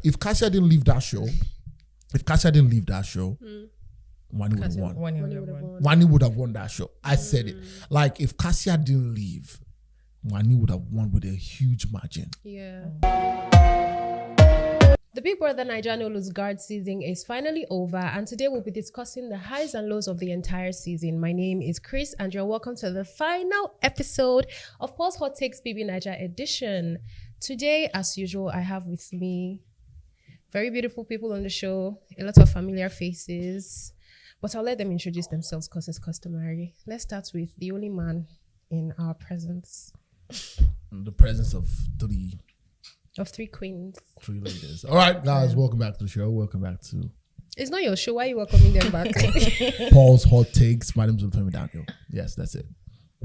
If Kassia didn't leave that show, Wani would have won. Wani would have won that show. I said it. Like, if Kassia didn't leave, Wani would have won with a huge margin. Yeah. The Big Brother Naija No Lose Guard season is finally over, and today we'll be discussing the highs and lows of the entire season. My name is Chris, and you're welcome to the final episode of Paul's Hot Takes BBnaija edition. Today, as usual, I have with me very beautiful people on the show, a lot of familiar faces, but I'll let them introduce themselves because it's customary. Let's start with the only man in our presence. The presence of three queens. Three ladies. All right, guys, welcome back to the show. Welcome back to... It's not your show. Why are you welcoming them back? Paul's Hot Takes. My name is Daniel. Yes, that's it.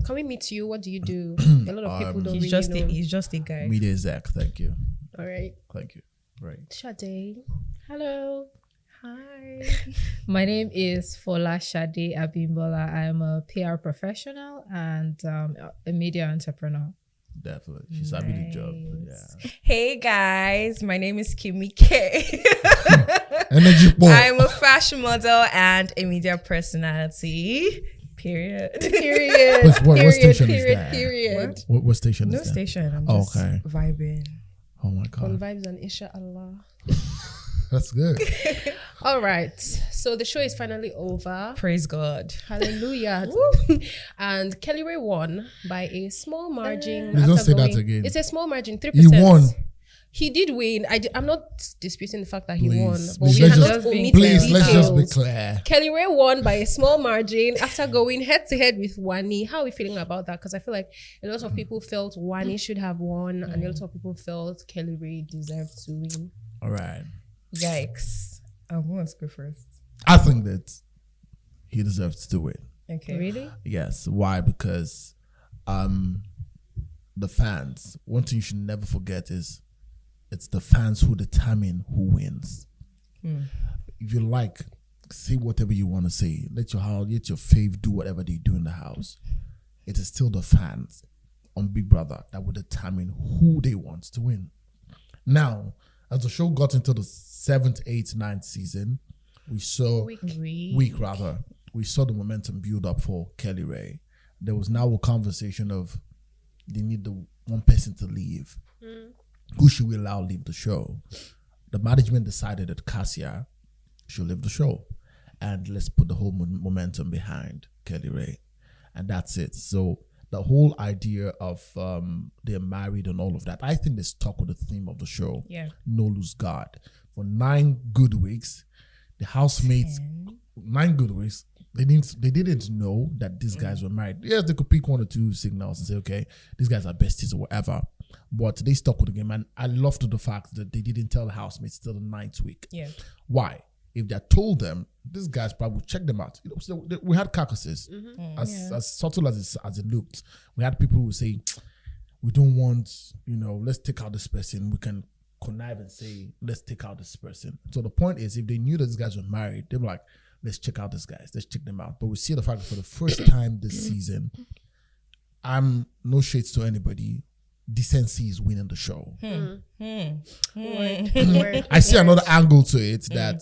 Can we meet you? What do you do? A lot of people don't really know. He's just a guy. Media exec. Thank you. All right. Thank you. Right. Sade. Hello. Hi. My name is Folasade Abimbola. I'm a PR professional and a media entrepreneur. Definitely. She's happy the job. Yeah. Hey guys, my name is Kimmy K. Energy ball. I'm a fashion model and a media personality. Period. What station is that? What station is that? No station. I'm just vibing. Oh my God. On vibes and inshallah. That's good. All right. So the show is finally over. Praise God. Hallelujah. And Kellyrae won by a small margin. Please don't say that again. It's a small margin, 3%. He won. He did win. I'm not disputing the fact that he won. But let's just be clear. Kellyrae won by a small margin after going head to head with Wani. How are we feeling about that? Because I feel like a lot of people felt Wani should have won, and a lot of people felt Kellyrae deserved to win. All right. Yikes. Who wants to go first? I think that he deserves to win. Okay. Really? Yes. Why? Because the fans, one thing you should never forget is it's the fans who determine who wins. If you like, say whatever you want to say. Let your fave do whatever they do in the house. It is still the fans on Big Brother that will determine who they want to win. Now, as the show got into the 7th, 8th, 9th season, we saw week rather. We saw the momentum build up for Kellyrae. There was now a conversation of they need the one person to leave. Who should we allow leave the show? The management decided that Kassia should leave the show, and let's put the whole momentum behind Kellyrae, and that's it. So the whole idea of they're married and all of that, I think they stuck with the theme of the show. Yeah. No lose guard. For 9 good weeks, the housemates, 9 good weeks, they didn't know that these guys were married. Yes, they could pick 1 or 2 signals and say, okay, these guys are besties or whatever. But they stuck with the game. And I loved the fact that they didn't tell the housemates till the 9th week. Yeah. Why? If they had told them, these guys probably would check them out. You know, so we had carcasses. As subtle as it looked. We had people who would say, we don't want, let's take out this person. We can connive and say, let's take out this person. So the point is, if they knew that these guys were married, they were like, let's check out these guys. Let's check them out. But we see the fact that for the first time this season, I'm no shades to anybody, decency is winning the show. I see another angle to it that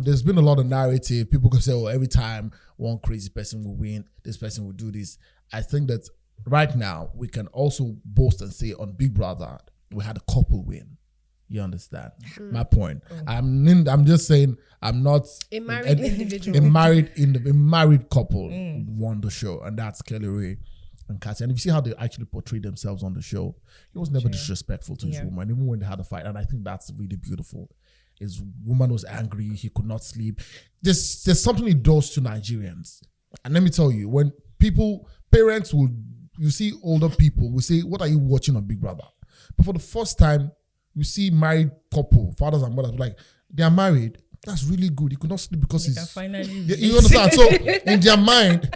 there's been a lot of narrative. People can say, every time one crazy person will win, this person will do this. I think that right now we can also boast and say on Big Brother, we had a couple win. You understand my point? I'm just saying I'm not a married individual. A married couple won the show, and that's Kellyrae and Kassia. And if you see how they actually portrayed themselves on the show, he was never disrespectful to his woman, even when they had a fight. And I think that's really beautiful. His woman was angry, he could not sleep. There's something it does to Nigerians. And let me tell you, when parents you see older people will say, what are you watching on Big Brother? But for the first time, you see married couple, fathers and mothers, like they are married. That's really good. He could not sleep because he's finally. You understand? So in their mind,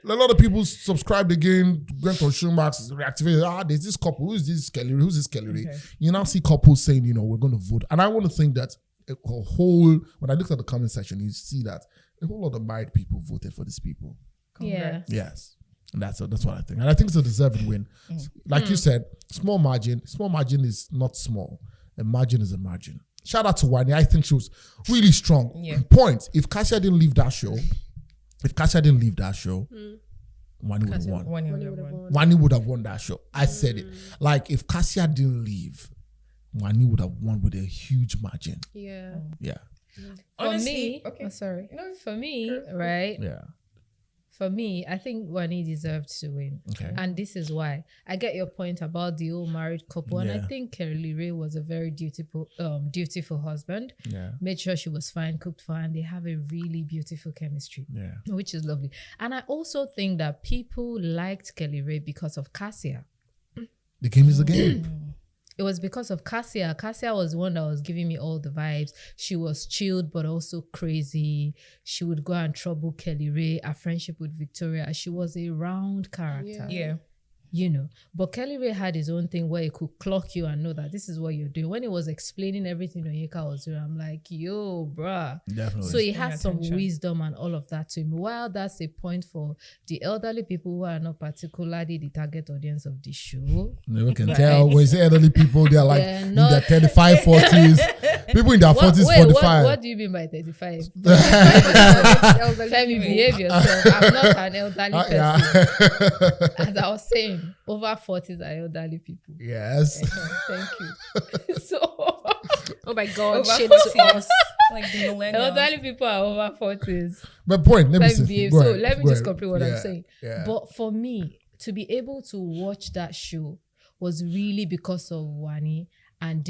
a lot of people subscribed again, went on Showmax, reactivated. There's this couple. Who's this Kellyrae? Who's this Kellyrae? Okay. You now see couples saying, we're going to vote. And I want to think that when I looked at the comment section, you see that a whole lot of married people voted for these people. Congrats. Yeah. Yes. And that's what I think. And I think it's a deserving win. Like you said, small margin. Small margin is not small. A margin is a margin. Shout out to Wani. I think she was really strong. Yeah. Point. If Kassia didn't leave that show, Wani would have won. Wani would have won that show. I said it. Like, if Kassia didn't leave, Wani would have won with a huge margin. Yeah. Yeah. Honestly, For me, right? Yeah. For me, I think Wani deserved to win. Okay. And this is why. I get your point about the old married couple. And I Yeah. think Kellyrae was a very dutiful husband. Yeah. Made sure she was fine, cooked for her, and they have a really beautiful chemistry. Yeah. Which is lovely. And I also think that people liked Kellyrae because of Kassia. The game is the game. It was because of Kassia. Kassia was the one that was giving me all the vibes. She was chilled but also crazy. She would go and trouble Kellyrae. Her friendship with Victoria. She was a round character. Yeah. You know. But Kellyrae had his own thing where he could clock you and know that this is what you're doing. When he was explaining everything Onyeka was doing, I'm like, yo, bruh. Definitely. So he had some attention. wisdom and all of that to him. While that's a point for the elderly people who are not particularly the target audience of the show. You can tell when you say elderly people, they are like They're in not- their 35, 40s. People in their 40s, 45. What do you mean by 35? Femi, behave yourself. I'm not an elderly person. Yeah. As I was saying, over 40s are elderly people. Yes. Thank you. So, Oh my God. Over Shit 40s. to us. Like the millennials. elderly people are over 40s. But point, let me Femi, see. behave. Go So ahead, let me go just ahead. complete what I'm Yeah, saying. yeah. But for me, to be able to watch that show was really because of Wani and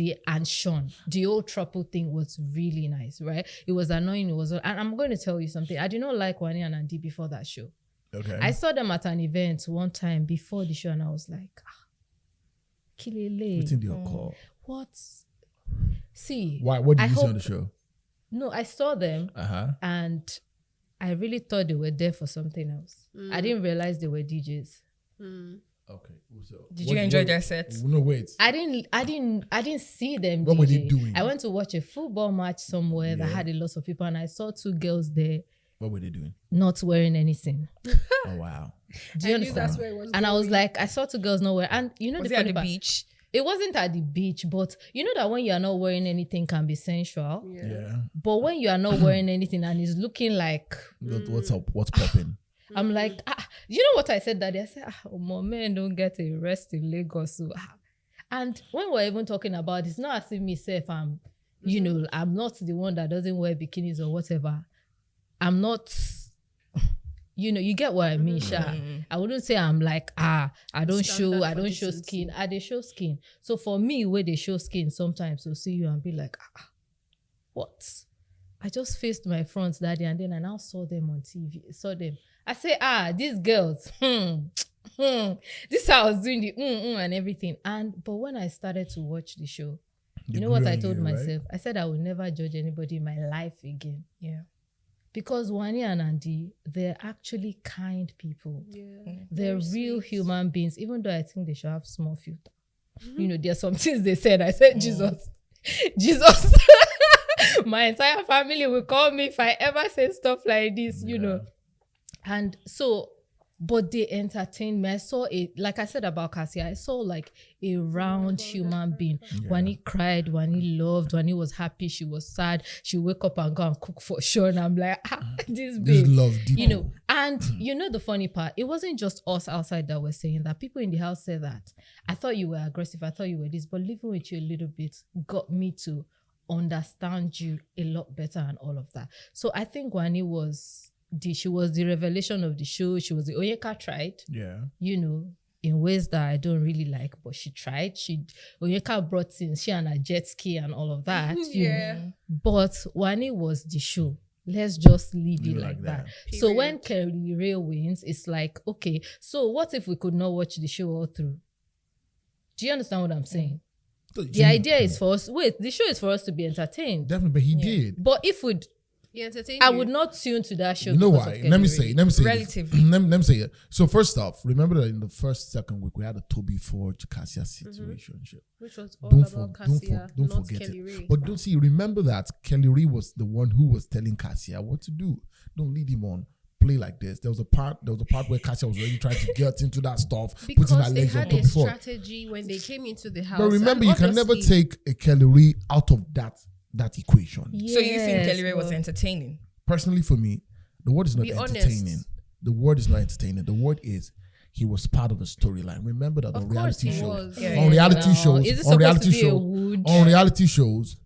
Sean. The old trouble thing was really nice, right? It was annoying. And I'm going to tell you something. I did not like Wani and Andy before that show. Okay. I saw them at an event one time before the show, and I was like, Kilele. What's in your call? What? See. Why? What did I you see on hope- the show? No, I saw them and I really thought they were there for something else. I didn't realize they were DJs. Okay. So Did you enjoy their sets? No, wait. I didn't see them. What DJ. were they doing? I went to watch a football match somewhere that had a lot of people, and I saw two girls there What were they doing? not wearing anything. Oh, wow. Do you I knew understand? that's where it was And I was going. like, I saw two girls nowhere, and you know Was the it at funny the part? beach? It wasn't at the beach, but you know that when you are not wearing anything can be sensual. Yeah. But when you are not wearing anything and it's looking like, What's up? What's popping? I'm like, you know what I said that day? I said, my men don't get a rest in Lagos. So, And when we're even talking about it's not as if myself, I'm, you know, I'm not the one that doesn't wear bikinis or whatever. I'm not, you know, you get what I mean, Sha. I wouldn't say I'm like, I don't Standard show for skin. They show skin. So for me, where they show skin, sometimes they'll see you and be like, what? I just faced my front that day and then I now saw them on TV. I say, these girls, this is how I was doing the and everything. But when I started to watch the show, you know what I told myself? I said I will never judge anybody in my life again. Yeah. Because Wani and Andy, they're actually kind people. Yeah. They're Very real sweet. human beings, even though I think they should have small filter. You know, there's some things they said. I said, Jesus. My entire family will call me if I ever say stuff like this, you know. And so, but they entertained me. I saw it, like I said about Kassia, I saw like a round human being. When he cried, when he loved, when he was happy, she was sad. She wake up and go and cook for sure. And I'm like, this This babe. love deep. You know, and you know the funny part, it wasn't just us outside that were saying that. People in the house said that. I thought you were aggressive. I thought you were this, but living with you a little bit got me to understand you a lot better and all of that. So I think Wani was the revelation of the show. She was the Onyeka tried, you know, in ways that I don't really like, but she tried. Onyeka brought in she and her jet ski and all of that. You know. But Wani was the show. Let's just leave it like that. So when Kellyrae wins, it's like, okay, so what if we could not watch the show all through? Do you understand what I'm saying? The idea is for us, the show is for us to be entertained. Definitely, but he did. But if we'd, I would not tune to that show. You know because why? of Let me Kellyrae. say Relatively. Let me say it. So first off, remember that in the second week we had a Toby Forge Kassia situation, which was all Don't about for- Kassia, don't not forget Kellyrae. it. But don't see, remember that Kellyrae was the one who was telling Kassia what to do. Don't lead him on. play like this. There was a part where Kassia was really trying to get into that stuff, putting her Because they legs on had top a before. strategy when they came into the house. But remember, and you can never obviously- take a Kellyrae out of that equation. So you think Yes, Kellyrae was but- entertaining? Personally, for me, the word is not Be honest. entertaining. The word is not entertaining. The word is he was part of a storyline. Remember that Of on course reality he shows, was. Yeah, on reality No. shows, Is it on supposed reality to be a shows, wood? on reality shows,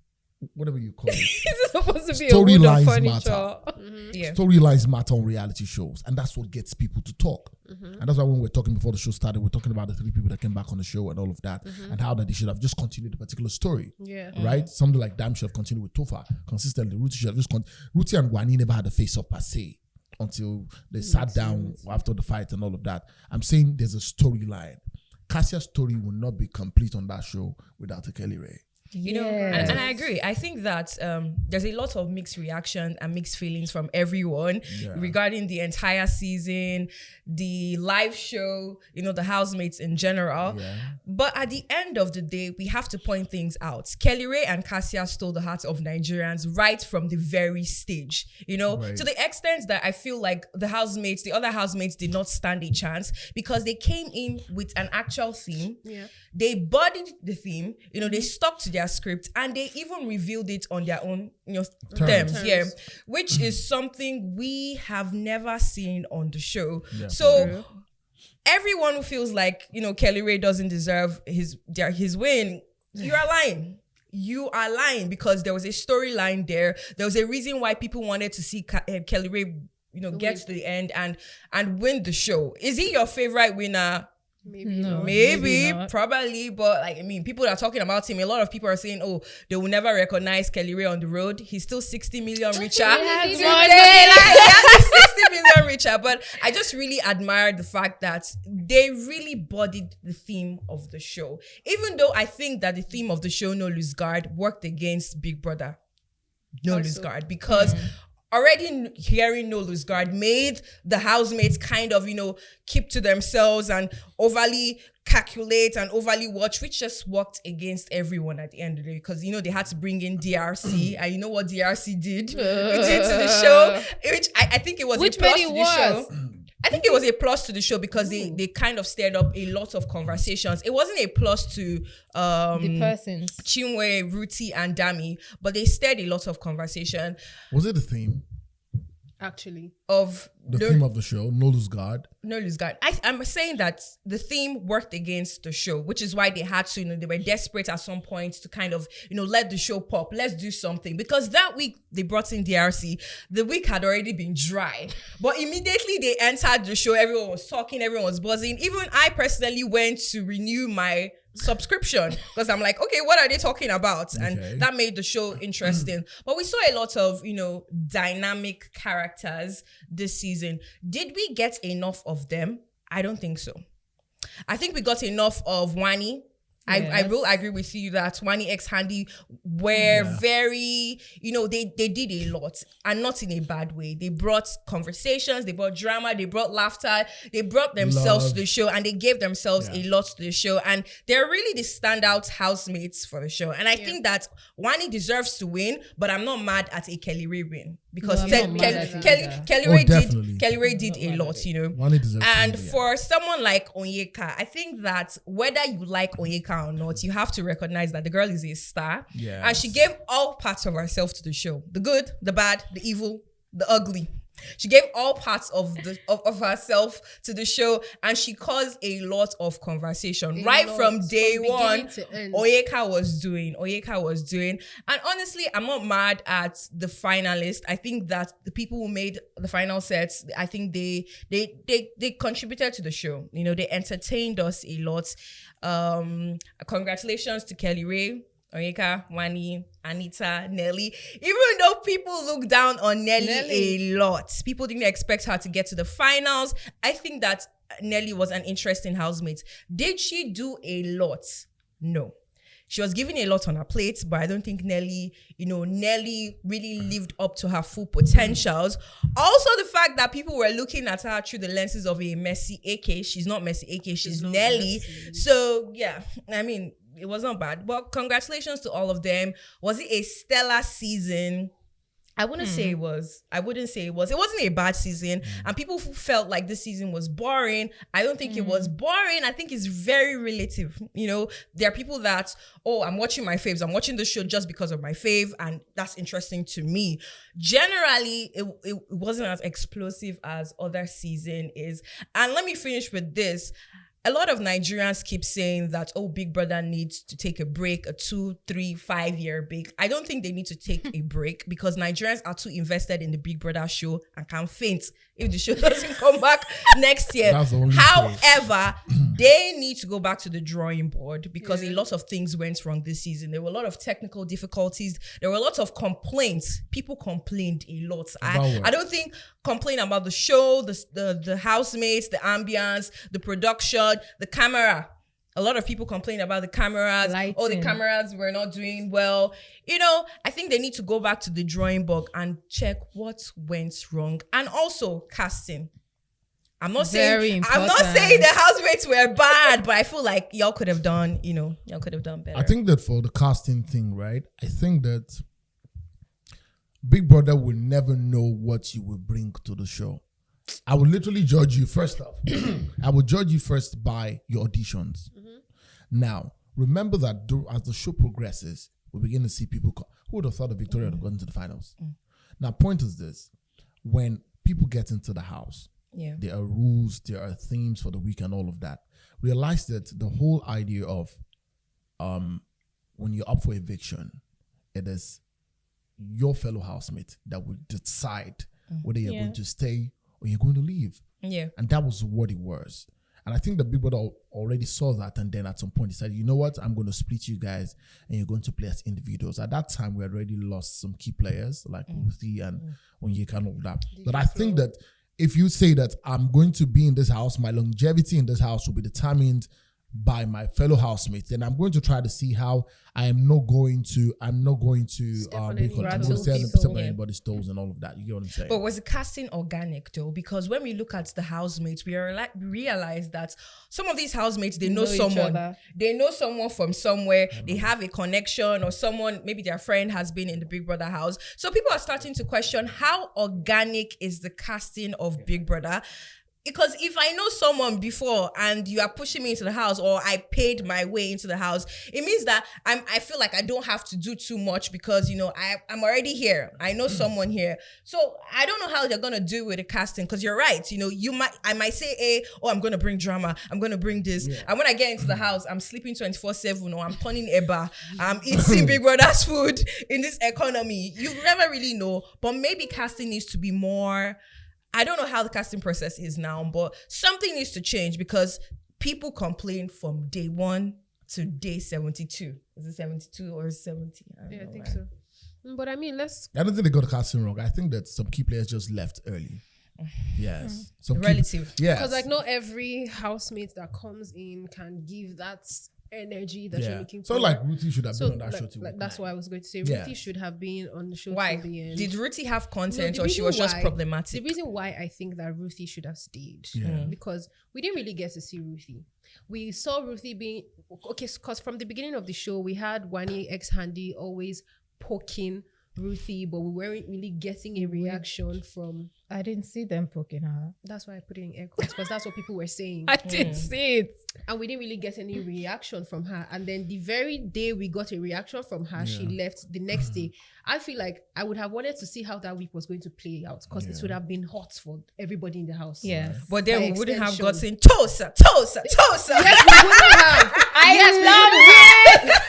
whatever you call it. Is it supposed to be a wood Storylines or furniture? matter. Yeah. Storylines matter on reality shows, and that's what gets people to talk. And that's why when we're talking before the show started, we're talking about the 3 people that came back on the show and all of that, and how that they should have just continued the particular story. Yeah. Right? Something like Dam should have continued with Tofa consistently. Ruti should have just Ruti and Wani never had a face-off per se until they sat down after the fight and all of that. I'm saying there's a storyline. Kassia's story will not be complete on that show without a Kellyrae. You know, and I agree. I think that there's a lot of mixed reaction and mixed feelings from everyone regarding the entire season, the live show, you know, the housemates in general. Yeah. But at the end of the day, we have to point things out. Kellyrae and Kassia stole the hearts of Nigerians right from the very stage, you know, Right. to the extent that I feel like the other housemates did not stand a chance because they came in with an actual theme. Yeah. They bodied the theme, you know, they stuck to their script and they even revealed it on their own, you know, terms. Yeah, which is something we have never seen on the show. Yeah. So everyone who feels like, you know, Kellyrae doesn't deserve his win, you are lying. You are lying because there was a storyline there. There was a reason why people wanted to see Kellyrae, you know, get to the end and win the show. Is he your favorite winner? Maybe No. not. Maybe, not. probably, but like, I mean, people are talking about him. A lot of people are saying, oh, they will never recognize Kellyrae on the road. He's still 60 million richer. has Today, money. like, he's 60 million richer. But I just really admire the fact that they really bodied the theme of the show. Even though I think that the theme of the show, No Lose Guard, worked against Big Brother. No Lose Guard. Because already hearing No Lose Guard made the housemates kind of, you know, keep to themselves and overly calculate and overly watch, which just worked against everyone at the end of the day because, you know, they had to bring in DRC and you know what DRC did to the show, which I think it was a plus to the show. I think it was a plus to the show because they kind of stirred up a lot of conversations. It wasn't a plus to The persons. Chinwe, Ruti, and Dami, but they stirred a lot of conversation Was it the theme? Actually. of The theme of the show, No Lose Guard. No Lose Guard. I'm saying that the theme worked against the show, which is why they had to, you know, they were desperate at some point to kind of, you know, let the show pop. Let's do something. Because that week they brought in DRC, the week had already been dry. But immediately they entered the show, everyone was talking, everyone was buzzing. Even I personally went to renew my subscription because I'm like, okay, what are they talking about? Okay. And that made the show interesting. But we saw a lot of, you know, dynamic characters this season. Did we get enough of them? I don't think so. I think we got enough of Wani. I will agree with you that Wani X Handy were very, you know, they did a lot and not in a bad way. They brought conversations, they brought drama, they brought laughter, they brought themselves to the show and they gave themselves a lot to the show. And they're really the standout housemates for the show. And I think that Wani deserves to win, but I'm not mad at a Kellyrae win because No, I'm not mad at it either. Kellyrae did a lot, you know. Wani deserves to And win, yeah. for someone like Onyeka, I think that whether you like Onyeka or not, you have to recognize that the girl is a star. Yes. And she gave all parts of herself to the show. The good, the bad, the evil, the ugly. She gave all parts of herself to the show and she caused a lot of conversation. Right from day one, Onyeka was doing. And honestly, I'm not mad at the finalist. I think that the people who made the final sets, I think they contributed to the show. You know, they entertained us a lot. Congratulations to Kellyrae, Onyeka, Wani, Anita, Nelly. Even though people look down on Nelly a lot, people didn't expect her to get to the finals. I think that Nelly was an interesting housemate. Did she do a lot? No. She was given a lot on her plate, but I don't think Nelly really lived up to her full potentials. Also, the fact that people were looking at her through the lenses of a Messi AK. She's not Messi AK, she's Nelly. So, yeah, I mean, it was not bad. But congratulations to all of them. Was it a stellar season? I wouldn't say it was. I wouldn't say it was. It wasn't a bad season. And people who felt like this season was boring, I don't think it was boring. I think it's very relative. You know, there are people that, oh, I'm watching my faves. I'm watching the show just because of my fave. And that's interesting to me. Generally, it wasn't as explosive as other season is. And let me finish with this. A lot of Nigerians keep saying that, oh, Big Brother needs to take a break, a 2, 3, 5 year break. I don't think they need to take a break because Nigerians are too invested in the Big Brother show and can faint if the show doesn't come back next year. However, they need to go back to the drawing board because a lot of things went wrong this season. There were a lot of technical difficulties. There were a lot of complaints. People complained a lot. I don't think complaining about the show, the housemates, the ambience, the production, the camera. A lot of people complain about the cameras. Lighting. Oh, the cameras were not doing well. You know, I think they need to go back to the drawing board and check what went wrong. And also casting. I'm not saying the housemates were bad, but I feel like y'all could have done better. I think that for the casting thing, right? I think that Big Brother will never know what you will bring to the show. I will literally judge you first off. I will judge you first by your auditions. Now, remember that as the show progresses, we begin to see people who would have thought that Victoria would have gotten to the finals. Now, point is this. When people get into the house, there are rules, there are themes for the week and all of that. Realize that the whole idea of when you're up for eviction, it is your fellow housemate that will decide whether you're going to stay or you're going to leave. Yeah. And that was what it was. And I think the Big Brother already saw that, and then at some point he said, you know what, I'm going to split you guys and you're going to play as individuals. At that time, we had already lost some key players like Ruthie and Onyeka and all that. But I think that if you say that I'm going to be in this house, my longevity in this house will be determined by my fellow housemates, then I'm going to try to see how I'm not going to step on anybody's toes and all of that. You get what I'm saying? But was the casting organic though? Because when we look at the housemates, we realize that some of these housemates, they know someone. They know someone from somewhere. They have a connection, or someone, maybe their friend has been in the Big Brother house. So people are starting to question how organic is the casting of Big Brother. Because if I know someone before and you are pushing me into the house, or I paid my way into the house, it means that I feel like I don't have to do too much because, you know, I'm already here. I know someone here. So I don't know how they're going to do with the casting, because you're right. You know, I might say, I'm going to bring drama. I'm going to bring this. Yeah. And when I get into the house, I'm sleeping 24/7, or I'm turning Eba. I'm eating Big Brother's food in this economy. You never really know. But maybe casting needs to be more... I don't know how the casting process is now, but something needs to change because people complain from day 1 to day 72. Is it 72 or 70? I think so. But I mean, I don't think they got the casting wrong. I think that some key players just left early. Yes. Relative. Yes. Because like not every housemate that comes in can give that energy that you're looking for. So like Ruthie should have been on that show too. Like that's what I was going to say. Ruthie should have been on the show why? till the end. Did Ruthie have content, or she was just problematic? The reason why I think that Ruthie should have stayed, because we didn't really get to see Ruthie. We saw Ruthie being because from the beginning of the show we had Wani ex-Handy always poking Ruthie, but we weren't really getting a reaction from... I didn't see them poking her. That's why I put it in air quotes, because that's what people were saying. I didn't see it. And we didn't really get any reaction from her. And then the very day we got a reaction from her, she left. The next day, I feel like I would have wanted to see how that week was going to play out, because it would have been hot for everybody in the house. Yes. But then we wouldn't have gotten Tosa. Yes, we wouldn't have. I love it.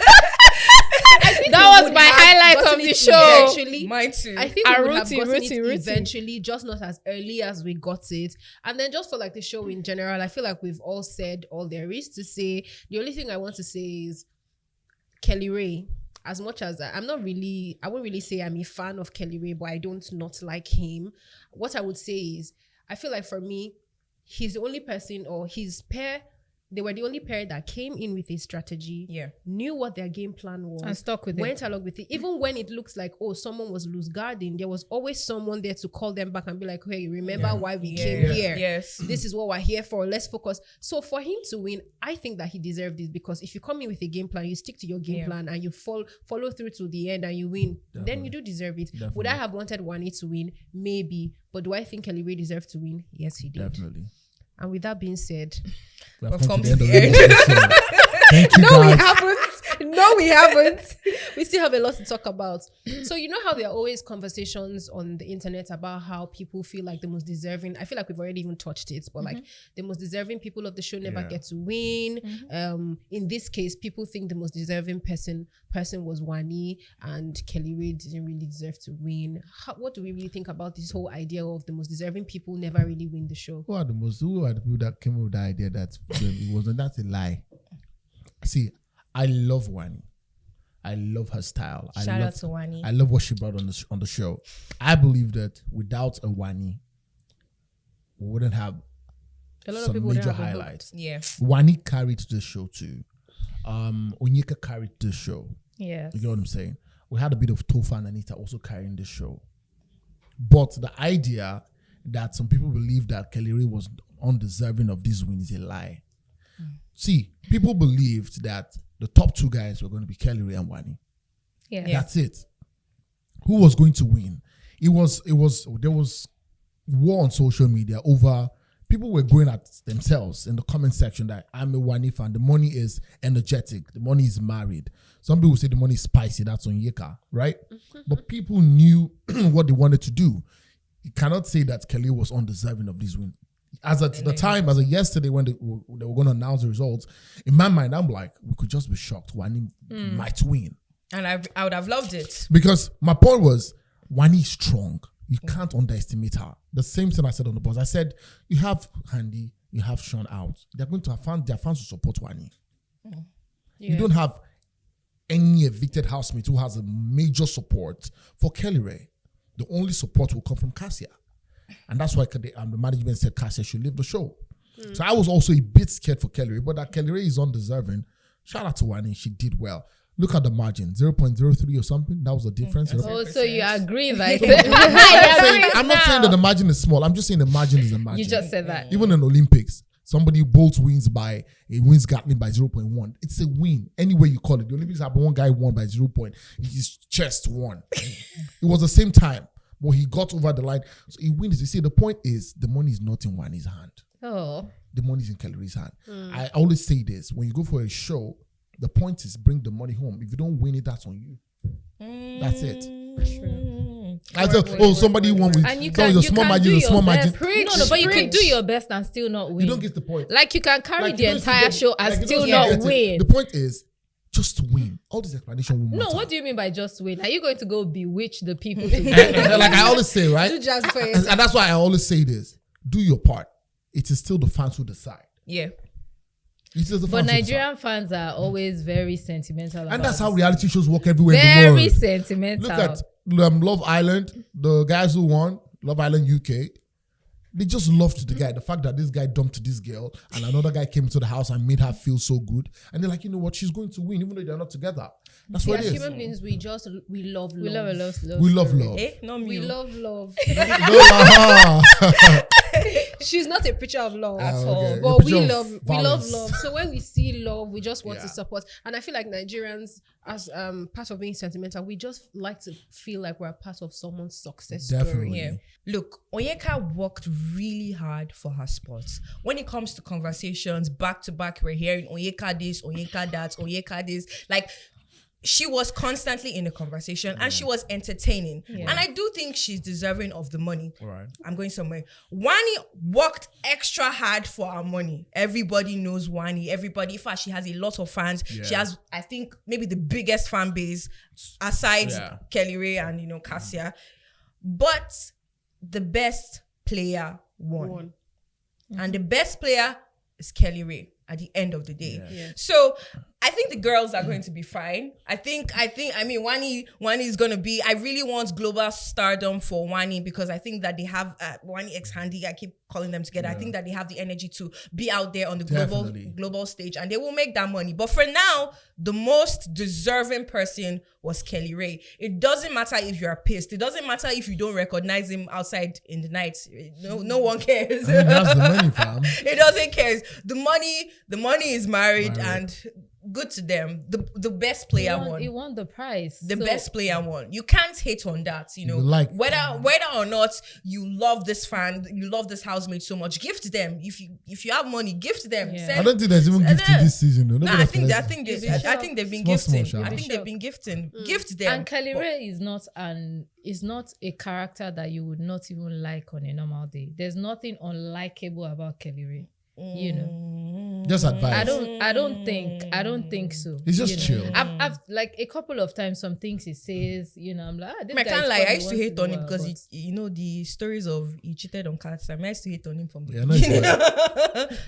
That was my highlight of the show. Actually, mine too. I think we would have gotten it eventually, just not as early as we got it. And then just for like the show in general, I feel like we've all said all there is to say. The only thing I want to say is Kellyrae. As much as I won't really say I'm a fan of Kellyrae, but I don't not like him. What I would say is, I feel like for me, he's the only person, or his pair they were the only pair that came in with a strategy, knew what their game plan was, and stuck with went along with it. Even when it looks like, oh, someone was loose guarding, there was always someone there to call them back and be like, hey, remember why we came here? Yes. This is what we're here for. Let's focus. So for him to win, I think that he deserved this, because if you come in with a game plan, you stick to your game plan and you follow through to the end and you win, then you do deserve it. Definitely. Would I have wanted Wani to win? Maybe. But do I think Kellyrae deserved to win? Yes, he did. Definitely. And with that being said, We've come come to to the the end of the episode. Thank you, no, we guys. haven't. No, we haven't. We still have a lot to talk about. So you know how there are always conversations on the internet about how people feel like the most deserving. I feel like we've already even touched it, but like the most deserving people of the show never get to win. In this case, people think the most deserving person was Wani, and Kellyrae didn't really deserve to win. What do we really think about this whole idea of the most deserving people never really win the show? Who are the people that came up with the idea that it wasn't? That's a lie. See, I love Wani. I love her style. Shout out to Wani. I love what she brought on the show. I believe that without a Wani, we wouldn't have A lot of some people wouldn't major have been hooked. highlights. Yeah. Wani carried the show too. Onyeka carried the show. Yes. You get what I'm saying? We had a bit of Tofa and Anita also carrying the show. But the idea that some people believe that Kellyrae was undeserving of this win is a lie. See, people believed that the top two guys were going to be Kellyrae and Wani. Yeah. That's it. Who was going to win? There was war on social media over, people were going at themselves in the comment section that I'm a Wani fan. The money is energetic. The money is married. Some people say the money is spicy. That's on Yeka, right? But people knew what they wanted to do. You cannot say that Kelly was undeserving of this win. As at the time, as of yesterday when they were going to announce the results, in my mind, I'm like, we could just be shocked. Wani might win. And I would have loved it. Because my point was, Wani is strong. You can't underestimate her. The same thing I said on the bus. I said, you have Handy, you have Sean out. They're going to have their fans to support Wani. You don't have any evicted housemate who has a major support for Kellyrae. The only support will come from Kassia. And that's why the management said Kassia should leave the show. So I was also a bit scared for Kellyrae, but that Kellyrae is undeserving. Shout out to Wani, she did well. Look at the margin, 0.03 or something. That was the difference. Oh, so you agree, like I'm not saying that the margin is small. I'm just saying the margin is a margin. you just said that. Even in Olympics, somebody wins Gatlin by 0.1. It's a win. Any way you call it. The Olympics happened, one guy won by 0. His chest won. It was the same time, but he got over the line. So he wins. You see, the point is the money is not in Wani's hand. Oh. The money is in Kellyrae's hand. I always say this. When you go for a show, the point is bring the money home. If you don't win it, that's on you. That's it. I said, somebody won with And you so can, the you small can margin, do the your small best. margin. No, but you can do your best and still not win. You don't get the point. Like you can carry Like, the you don't entire see show and like, you still don't not get it. win. The point is just win. All this explanation will No, matter. what do you mean by just win? Are you going to go bewitch the people to win? Like I always say, right? Do just for And that's why I always say this. Do your part. It is still the fans who decide. Yeah. It is the But fans who Nigerian fans are always very sentimental. decide. And that's about how this. reality shows work everywhere in the Very world. sentimental. Look at Love Island, the guys who won, Love Island UK. They just loved the guy. The fact that this guy dumped this girl and another guy came to the house and made her feel so good. And they're like, you know what? She's going to win, even though they're not together. That's what as it is. human beings, we love We love a love. We love love. Not me. We love love. No, She's not a preacher of love at okay. all, A but preacher we of love violence. love. So when we see love, we just want to Yeah. support. And I feel like Nigerians, as part of being sentimental, we just like to feel like we're a part of someone's success Definitely. story. Yeah. Look, Onyeka worked really hard for her spots. When it comes to conversations, back to back, we're hearing Onyeka this, Onyeka that, Onyeka this. Like, she was constantly in the conversation and she was entertaining. Yeah. And I do think she's deserving of the money. All right. I'm going somewhere. Wani worked extra hard for our money. Everybody knows Wani. Everybody, in fact, she has a lot of fans. Yeah. She has, I think, maybe the biggest fan base aside Yeah. Kellyrae and, Kassia. But the best player won. And the best player is Kellyrae at the end of the day. Yeah. Yeah. So I think the girls are going to be fine. I mean, Wani is going to be, I really want global stardom for Wani because I think that they have, Wani X Handy, I keep calling them together. I think that they have the energy to be out there on the global stage and they will make that money. But for now, the most deserving person was Kellyrae. It doesn't matter if you're pissed. It doesn't matter if you don't recognize him outside in the night. No one cares. I mean, that's the money, fam. It doesn't care. The money is married. And good to them. The best player won. He won the prize. The best player won. You can't hate on that, you know. Whether or not you love this fan, you love this housemate so much, gift them. If you have money, gift them. Yeah. I don't think there's even gifting this season. Though. I think they've been gifting. I think they've been gifting. Gift them. And Kellyrae is not a character that you would not even like on a normal day. There's nothing unlikable about Kellyrae. You know, just advice. I don't think so. He's just chill. I've like a couple of times some things he says, you know, I'm like, this I guy can't is lie. funny I used to once hate in a on him while, because you know the stories of he cheated on Kassia. I used to hate on him from the Yeah, no, beginning.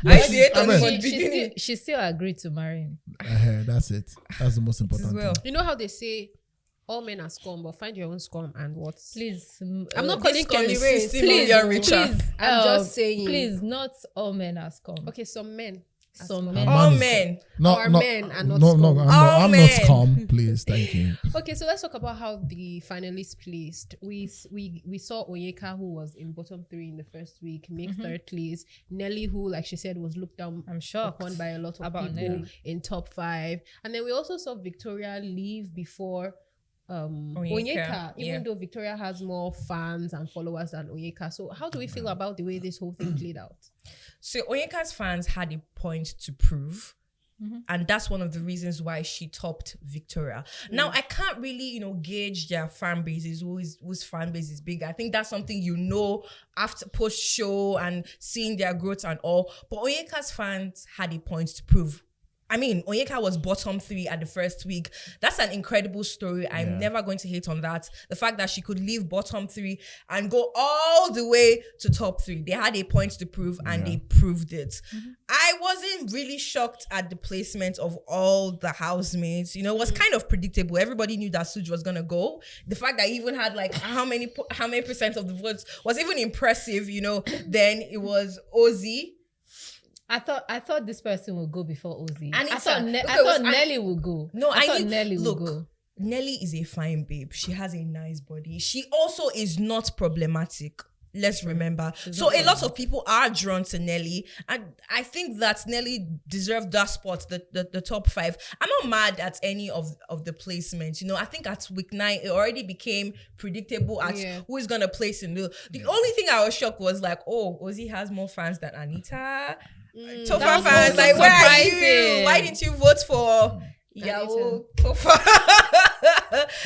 I used to hate on him from the beginning. She still agreed to marry him. That's it. That's the most important thing. You know how they say all men are scum, but find your own scum and what? Please, I'm not calling Kellyrae Kellyrae. 60 million richer. Please, I'm just saying. Please, not all men are scum. Okay, some men. Some men. All men. Our men are not No, scum. I'm not scum. Please, thank you. Okay, so let's talk about how the finalists placed. We saw Onyeka, who was in bottom 3 in the first week, make third place. Nelly, who, like she said, was looked down upon by a lot of people Nelly. in top 5. And then we also saw Victoria leave before Onyeka, even though Victoria has more fans and followers than Onyeka. So how do we feel about the way this whole thing played out? So Onyeka's fans had a point to prove. And that's one of the reasons why she topped Victoria. Now, I can't really, gauge their fan bases, whose fan base is big. I think that's something after post-show and seeing their growth and all. But Onyeka's fans had a point to prove. I mean, Onyeka was bottom 3 at the first week. That's an incredible story. I'm never going to hate on that. The fact that she could leave bottom 3 and go all the way to top 3. They had a point to prove and they proved it. I wasn't really shocked at the placement of all the housemates. It was kind of predictable. Everybody knew that Suj was going to go. The fact that he even had like how many percent of the votes was even impressive, Then it was Ozzy. I thought this person would go before Ozzy. And I thought Nelly would go. No, I thought Nelly would go. Nelly is a fine babe. She has a nice body. She also is not problematic. Let's remember. So a lot of people are drawn to Nelly. And I think that Nelly deserved that spot, the top 5. I'm not mad at any of the placements. I think at week 9, it already became predictable at who is going to place in the only thing I was shocked was like, oh, Ozzy has more fans than Anita. Tofa fans, like, where are you? Why didn't you vote for Yao Tofa?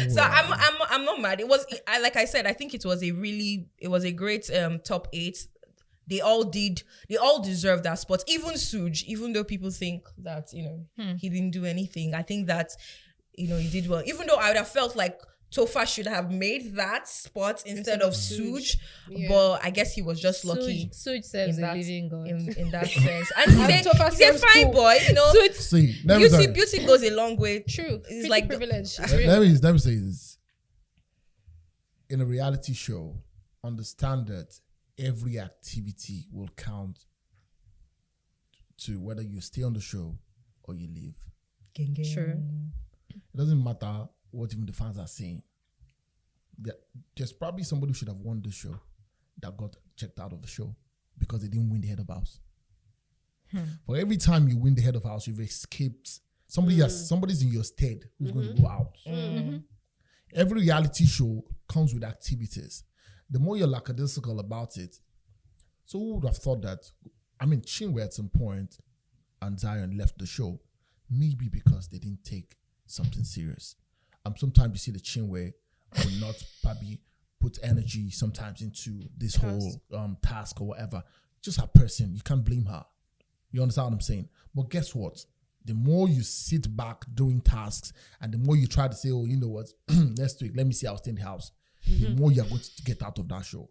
So I'm not mad. It was, like I said, I think it was a great top 8. They all deserve that spot. Even Suj, even though people think that he didn't do anything, I think that he did well. Even though I would have felt like Tofa should have made that spot instead of Suj, but I guess he was just lucky. Suj serves a living God in that sense, and he's a fine boy. Beauty goes a long way. True, it's like privilege. Let me say this: in a reality show, understand that every activity will count to whether you stay on the show or you leave. Sure, it doesn't matter what even the fans are saying. There's probably somebody who should have won the show that got checked out of the show because they didn't win the head of house. For every time you win the head of house, you've escaped. Somebody's in your stead who's going to go out. Every reality show comes with activities. The more you're lackadaisical about it, so who would have thought that? I mean, Chinwe at some point and Zion left the show, maybe because they didn't take something serious. Sometimes you see the Chinwe will not probably put energy sometimes into this whole task or whatever. Just her person, you can't blame her. You understand what I'm saying? But guess what? The more you sit back doing tasks and the more you try to say, oh, you know what, next week, let me see, I'll stay in the house. The more you're going to get out of that show.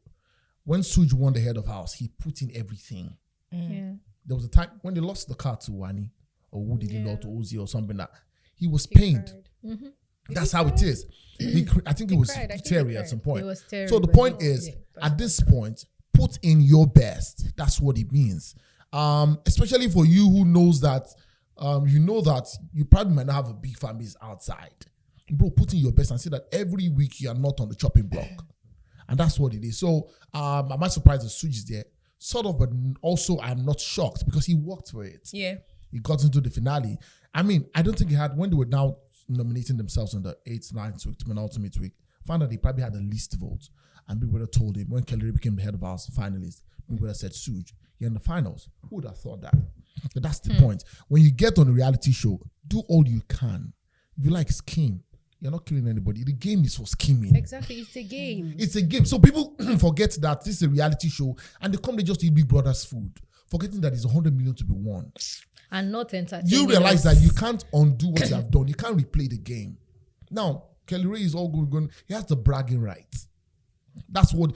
When Suj won the head of house, he put in everything. Yeah. There was a time when they lost the car to Wani or who did he love to Ozzy or something that he was pained. That's how it is. I think it was Terry at some point. It was Terry, so the point is, at this point, put in your best. That's what it means. Especially for you who knows that, you know that you probably might not have a big families outside. Bro, put in your best and say that every week you are not on the chopping block. And that's what it is. So am I surprised that Suj is there? Sort of, but also I'm not shocked because he worked for it. Yeah. He got into the finale. I mean, I don't think he had, when they were now nominating themselves on the 8th, 9th week to an ultimate week, found that he probably had the least votes. And Big Brother told him, when Kellyrae became the head of our finalists, Big Brother said, Suj, you're in the finals. Who would have thought that? But that's the point. When you get on a reality show, do all you can. If you like scheme, you're not killing anybody. The game is for scheming. Exactly, it's a game. It's a game. So people forget that this is a reality show and they come there just to eat Big Brother's food, forgetting that it's 100 million to be won. And not entertaining. You realize that you can't undo what you have done. You can't replay the game. Now, Kellyrae is all going. He has the bragging rights. That's what.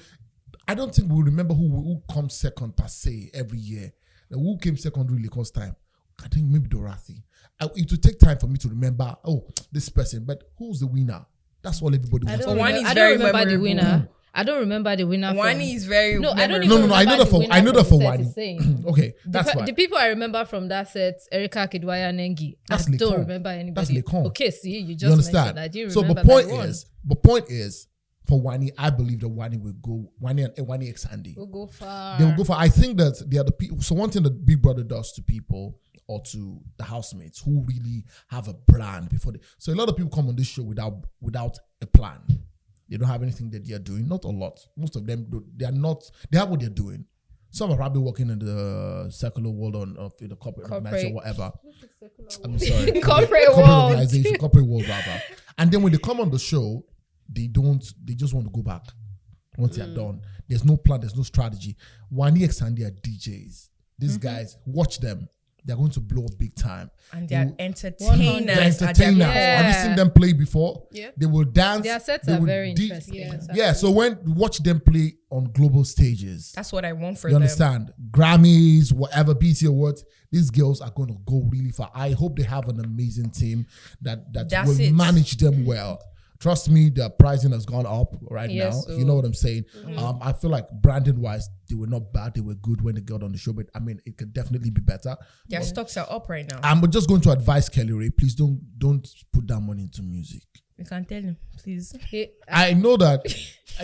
I don't think we'll remember who comes second per se every year. Who came second really cost time? I think maybe Dorothy. It will take time for me to remember, this person. But who's the winner? That's all everybody wants to know. I don't remember the winner. I don't remember the winner. Wani is very no. I don't No. I know that for Wani. Wani. Okay, that's fine. The people I remember from that set, Erica Kidwaya Nengi. That's I don't Lekon. remember anybody. That's Lekon. Okay, see, you just understand? mentioned that. You So remember the point is, for Wani, I believe that Wani will go. Wani X Andy. We'll go far. They will go for. I think that they are the people. So one thing that Big Brother does to people or to the housemates who really have a plan before they. So a lot of people come on this show without a plan. They don't have anything that they are doing. Not a lot. Most of them they are not. They have what they're doing. Some are probably working in the secular world or in the corporate organization or whatever. I'm sorry. Corporate world. Organization, corporate world, rather. And then when they come on the show, they just want to go back. Once they're done, there's no plan, there's no strategy. Wani X Andy are DJs. These guys, watch them. They're going to blow up big time. And they're entertainers. They're entertainers. Have you seen them play before? Yeah. They will dance. Their sets are very interesting. Yeah, so when watch them play on global stages. That's what I want for You them. understand? Grammys, whatever, BT Awards. These girls are going to go really far. I hope they have an amazing team that will manage them well. Trust me, the pricing has gone up now. So. You know what I'm saying? I feel like branding wise, they were not bad. They were good when they got on the show, but I mean, it could definitely be better. Their stocks are up right now. I'm just going to advise Kellyrae, please don't put that money into music. You can tell him, please. I know that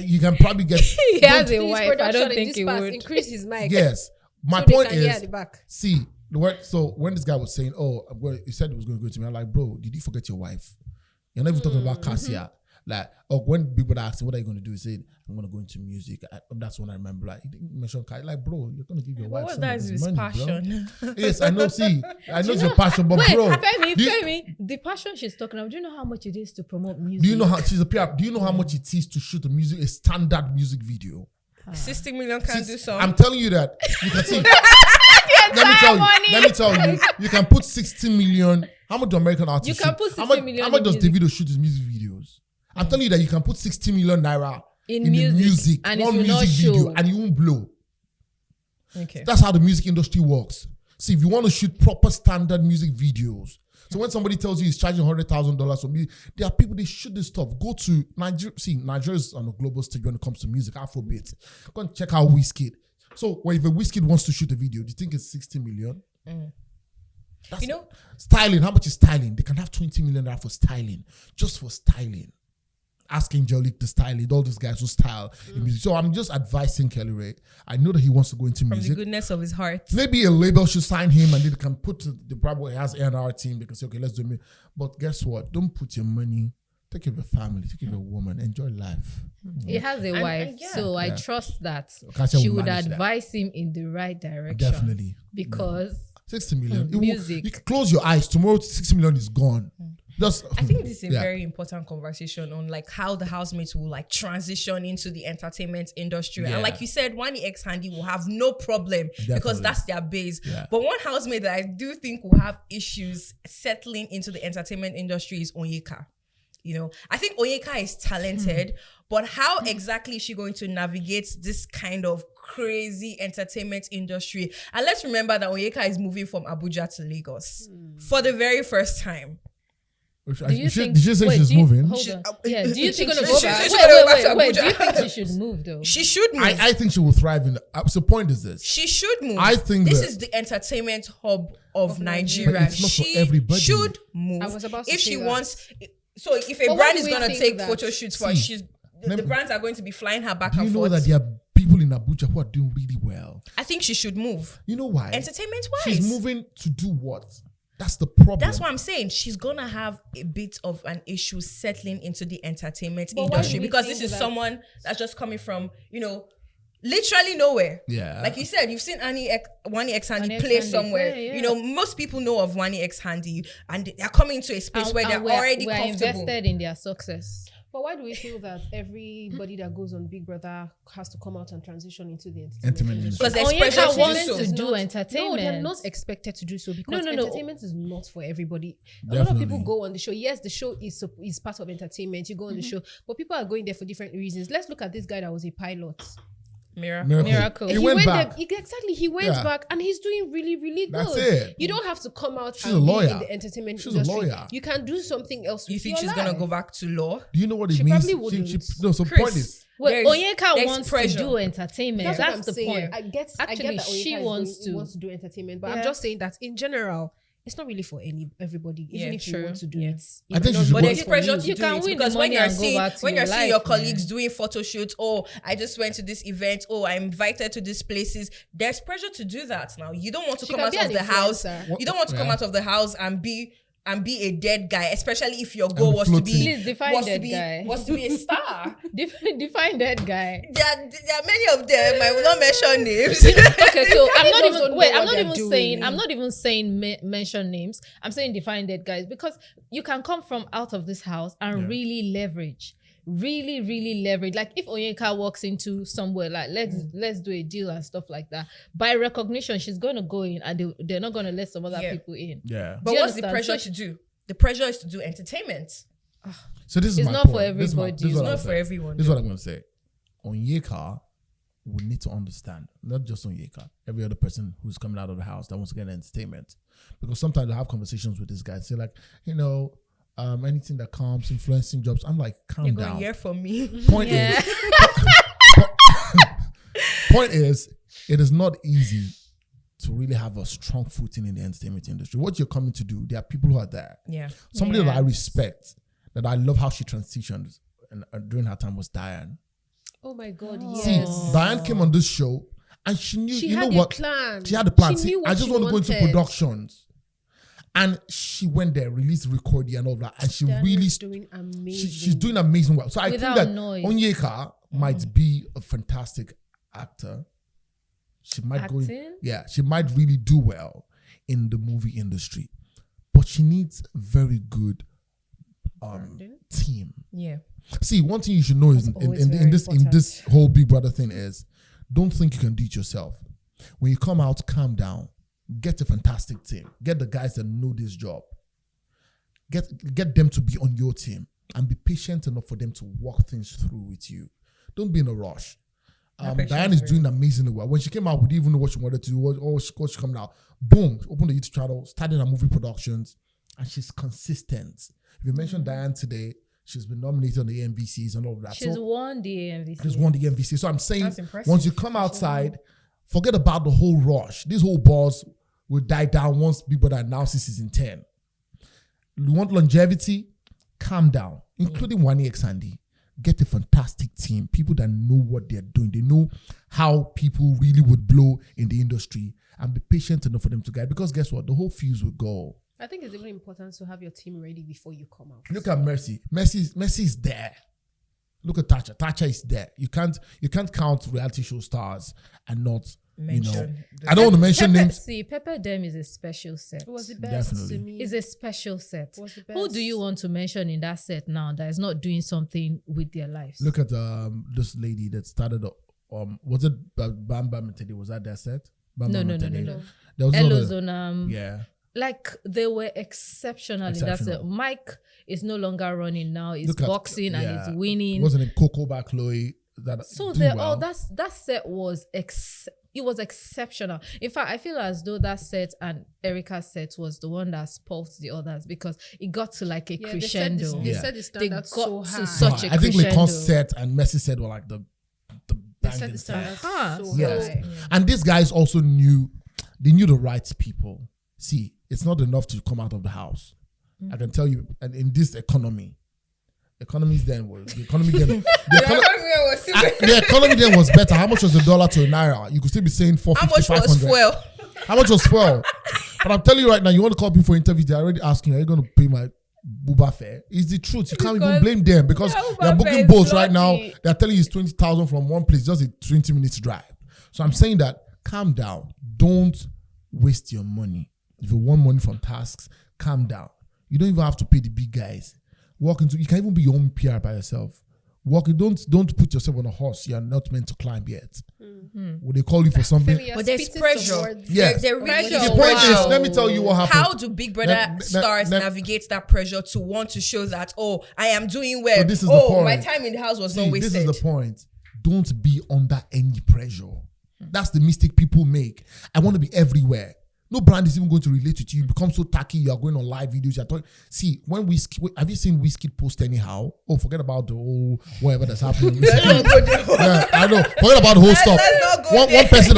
you can probably get. He has a wife. I don't think he would. Increase his mic. Yes, my so point they can hear is. at the back. See, so when this guy was saying, he said he was going to go to me, I'm like, bro, did you forget your wife? You're not even talking about Kassia. Like, when people asked him, what are you going to do? He said, I'm going to go into music. That's when I remember, like, he didn't mention Kassia. Like, bro, you're going to give your wife some of this money, passion. bro. Yes, I know, see. I know it's your passion, but Wait, bro. Femi, the passion she's talking about, do you know how much it is to promote music? Do you know how, she's a PR, do you know how much it is to shoot a standard music video? 60 million can do something. I'm telling you that. You can see. Let me tell you. You can put 60 million. How much do American artists You can shoot? put 60 million How much does music. Davido shoot his music videos? I'm telling you that you can put 60 million naira in the music, and one it will not music video, show. and you won't blow. Okay. That's how the music industry works. See, if you want to shoot proper standard music videos, so when somebody tells you he's charging $100,000 for music, there are people, they shoot this stuff. Go to Nigeria. See, Nigeria is on a global stage when it comes to music, Afrobeat. Go and check out Wizkid. So, if a Wizkid wants to shoot a video, do you think it's 60 million? That's styling. How much is styling? They can have 20 million naira for styling, just for styling. Asking Angelique the stylist, all these guys who style in music. So I'm just advising Kellyrae. I know that he wants to go into From music. the goodness of his heart. Maybe a label should sign him and they can put the probably has A&R team. They can say, okay, let's do it. But guess what? Don't put your money. Take care of your family. Take care of your woman. Enjoy life. He has a wife, so I trust that Kassia she will would manage that. advise him in the right direction. Definitely. Because 60 million. music. You can close your eyes. Tomorrow, 60 million is gone. I think this is a very important conversation on like how the housemates will like transition into the entertainment industry. Yeah. And like you said, Wani X Handy will have no problem because that's their base. Yeah. But one housemate that I do think will have issues settling into the entertainment industry is Onyeka. You know, I think Onyeka is talented, but how exactly is she going to navigate this kind of crazy entertainment industry. And let's remember that Onyeka is moving from Abuja to Lagos for the very first time. Do you think? Did she say she's moving? Hold on. Yeah. Do you think gonna she go should? back? Wait. Do you think she should move though? She should move. I think she will thrive in. So the point is this. She should move. I think this that- is the entertainment hub of Nigeria. But it's not for She everybody. should move. I was about to if say she that. wants. So if a But why brand do is we gonna think take that? photo shoots for her, See, the brands are going to be flying her back Do you and know forth. that there are people in Abuja who are doing really well? I think she should move. You know why? Entertainment She's wise. moving to do what? That's the problem. That's what I'm saying. She's gonna have a bit of an issue settling into the entertainment But why industry do we because think this is that? someone that's just coming from, literally nowhere. Yeah. Like you said, you've seen Wani X Handy Wani X play Handy somewhere. play, yeah. Most people know of Wani X Handy and they're coming to a space where they're already we're comfortable. invested in their success. But why do we feel that everybody that goes on Big Brother has to come out and transition into the Entertainment entertainment industry. Because there's pressure Onyeka to do wants so. to do No, entertainment. they're not expected to do so because No. entertainment is not for everybody. A lot of Definitely. people go on the show. Yes, the show is part of entertainment. You go on the show, but people are going there for different reasons. Let's look at this guy that was a pilot. Miracle. He went back. Exactly. He went Yeah. back and he's doing really, really good. That's it. You don't have to come out She's and a be lawyer. in the entertainment She's a industry. lawyer. You can do something else. You with think your she's gonna life. go back to law? Do you know what it She means? probably wouldn't. No, so Chris, point is, Well, there's Onyeka wants pressure. to do entertainment. That's, That's, what I'm the saying. point. I get Actually, that she Onyeka wants wants to do entertainment, but Yeah. I'm just saying that in general, it's not really for everybody. Even Yeah, if true. you want to do Yeah. it, I think she should But go- there's pressure to You do can it win because the when money you're and go seeing back to when your you're seeing life, your man. colleagues doing photo shoots, I just went to this event, I'm invited to these places. There's pressure to do that now. You don't want to She come can out be of an the house. influencer. You don't want to come Yeah. out of the house and be a dead guy, especially if your goal was to floating. be Please define was to dead be guy. was to be a star. Define that guy. There are many of them. I will not mention names. Okay, so I'm not don't even know wait. what I'm not they're even doing. saying. I'm not even saying mention names. I'm saying define that guys because you can come from out of this house and really leverage. Really leverage. Like if Onyeka walks into somewhere like let's do a deal and stuff like that. By recognition, she's gonna go in and they're not gonna let some other Yeah. people in. yeah. But Do you what's the understand? pressure So to do? The pressure is to do entertainment. So this is It's my not for point. This is everybody. this is It's what not I'm for saying. everyone, This is what I'm going to say. Onyeka we need to understand, not just Onyeka, every other person who's coming out of the house that wants to get entertainment. Because sometimes I have conversations with this guy, say like, anything that comes, influencing jobs. I'm like, calm You're going down. to hear from me. Point Yeah. point is, it is not easy to really have a strong footing in the entertainment industry. What you're coming to do, there are people who are there. Yeah. Somebody that I Yes. respect, that I love how she transitioned and during her time was Diane. Oh my God! Oh. See, Yes. Diane came on this show and she knew, She you know had a what? plan. She had a plan. She See, knew what I just she want to go into wanted. productions. And she went there, released recording and all that. And she Diane really, is doing amazing. she's doing amazing work. So I Without think that noise. Onyeka might be a fantastic actor. She might go, Acting? she might really do well in the movie industry. But she needs a very good team. Yeah. See, one thing you should know is That's in always very this important. whole Big Brother thing is, don't think you can do it yourself. When you come out, calm down. Get a fantastic team. Get the guys that know this job. Get them to be on your team and be patient enough for them to walk things through with you. Don't be in a rush. Diane is doing amazingly well. When she came out, we didn't even know what she wanted to do. She coming out. Boom. She opened the YouTube channel, started her movie productions, and she's consistent. If you mention Diane today, she's been nominated on the AMVCs and all of that. She's So won the AMVC. she's won the AMVC. So I'm saying, That's impressive. once you come outside, forget about the whole rush. This whole buzz will die down once Big Brother announces season 10. You want longevity? Calm down, including Wani X Handy. Get a fantastic team, people that know what they're doing. They know how people really would blow in the industry, and be patient enough for them to guide. Because guess what? The whole fuse will go. I think it's even important to have your team ready before you come out. Look at Mercy. Mercy is there. Look at Thatcher. Thatcher is there. You can't count reality show stars and not Mention I don't want to mention names. See, Pepper Dem is a special set. It was the best Definitely. to me. It's a special set. It was the Who best. do you want to mention in that set now that is not doing something with their lives? Look at this lady that started. Was it Bam Bam and Teddy? Was that their set? Bam No, Bam no, and no, no, Teddy? no. There was Elo's another- on Yeah. like they were exceptional in that set. Exceptional. Mike is no longer running now. He's Look at- boxing yeah. and he's winning. Wasn't it Coco by Chloe? that So do well. that set was it was exceptional. In fact, I feel as though that set and Erica's set was the one that spoiled the others because it got to like a crescendo. They said the standard so high. such a I think crescendo. Lacon's set and Messi said were like the They said banging the set. standard so Yes. high. And these guys also knew the right people. See, it's not enough to come out of the house. I can tell you, and in this economy then was better. How much was the dollar to a naira? You could still be saying 450, How much was 500. fuel? How much was fuel? But I'm telling you right now, you want to call me for interview, they're already asking, are you going to pay my Buba fare? It's the truth. You can't even blame them because they're booking boats right now. They're telling you it's 20,000 from one place, just a 20 minutes drive. So I'm saying that calm down. Don't waste your money. If you want money from tasks, calm down. You don't even have to pay the big guys. You can even be your own PR by yourself. Don't put yourself on a horse you're not meant to climb yet. Will they call you for something? Femi, you're But there's spitting pressure. some words. Yes. There really The is The point pressure. is, let me tell you what happened. How do Big Brother stars navigate that pressure to want to show that, oh, I am doing well. So this is the point. My time in the house was not wasted. This is the point. Don't be under any pressure. That's the mistake people make. I want to be everywhere. No brand is even going to relate with you. You become so tacky. You are going on live videos. You're talking. See, have you seen Whiskey post anyhow? Oh, forget about the whole whatever that's happening. Yeah, I know. Forget about the whole stuff. Let's not go One there. person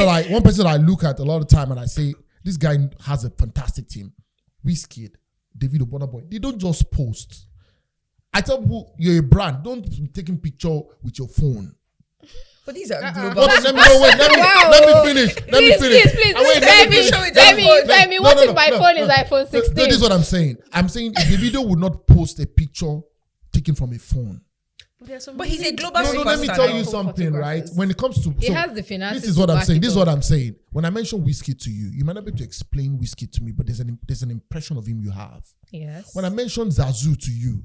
that I look at a lot of time and I say, this guy has a fantastic team. Whiskey, Davido, Burna Boy. They don't just post. I tell people, you're a brand. Don't be taking picture with your phone. But these are global. Let me finish. Please, Ah, wait, Femi, No, what no, if no, my no, phone no. is iPhone 16? No, this is what I'm saying. I'm saying if the video would not post a picture taken from a phone. But he's a global No, superstar. let me tell you now. something, right? When it comes to He has the finances this is to what I'm back saying. it This is up. what I'm saying. When I mention Whiskey to you, you might not be able to explain Whiskey to me, but there's an impression of him you have. Yes. When I mention Zazu to you,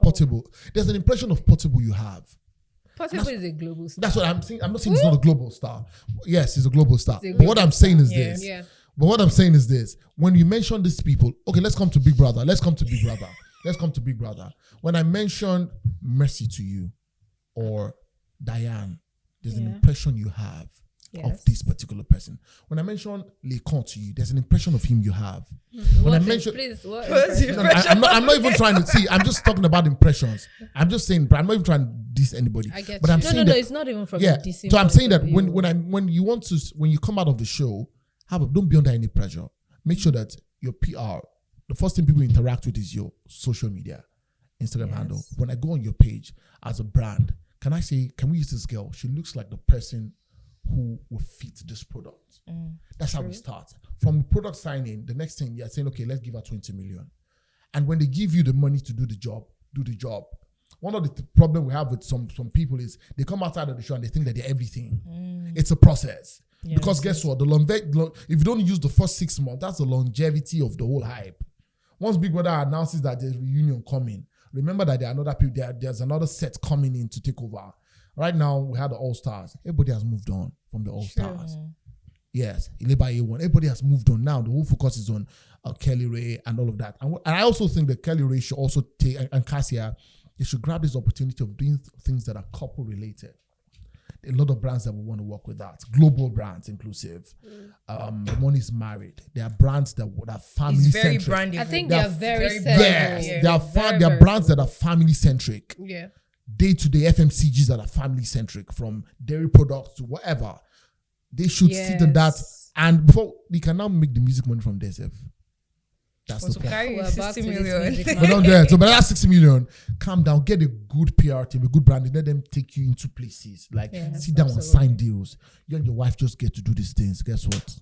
Portable, there's an impression of Portable you have. Possibly is a global star. That's what I'm saying. I'm not saying he's not a global star. Yes, he's a global star. He's a But what global I'm saying is Yeah. this. Yeah. But what I'm saying is this. When you mention these people, okay, let's come to Big Brother. When I mention Mercy to you or Diane, there's an impression you have of this particular person. When I mention Lecon to you, there's an impression of him you have. When I mention what What's impression? your- I'm not even trying to see. I'm just talking about impressions. I'm just saying, but I'm not even trying to diss anybody. I get but I'm you. saying No, that, it's not even from yeah. a dissing So I'm point saying of that view. when you come out of the show, don't be under any pressure. Make sure that your PR, the first thing people interact with is your social media, Instagram handle. When I go on your page as a brand, can we use this girl? She looks like the person who will fit this product. That's how we start. From product signing, the next thing you're saying, okay, let's give her 20 million. And when they give you the money to do the job, do the job. One of the problem we have with some people is they come outside of the show and they think that they're everything. It's a process. Because guess what? If you don't use the first 6 months, that's the longevity of the whole hype. Once Big Brother announces that there's reunion coming, remember that there's another set coming in to take over. Right now, we had the All-Stars. Everybody has moved on from the All-Stars. Yes, Ileba A1. Everybody has moved on now. The whole focus is on Kellyrae and all of that. And I also think that Kellyrae should also take, and Kassia, they should grab this opportunity of doing things that are couple related. A lot of brands that we want to work with that. Global brands inclusive. One is married. There are brands that are family It's very centric. branded. I think They they are are very very central. Yes, Yeah. there are brands that are family centric. Yeah. Day-to-day FMCGs that are family centric, from dairy products to whatever. They should sit in that, and before they can now make the music money from themselves. That's the to point. carry We're back 60 to this million. music But market. don't get it. So, but that's 60 million. Calm down. Get a good PR team, a good brand, and let them take you into places. Like sit down and sign deals. You and your wife just get to do these things. Guess what?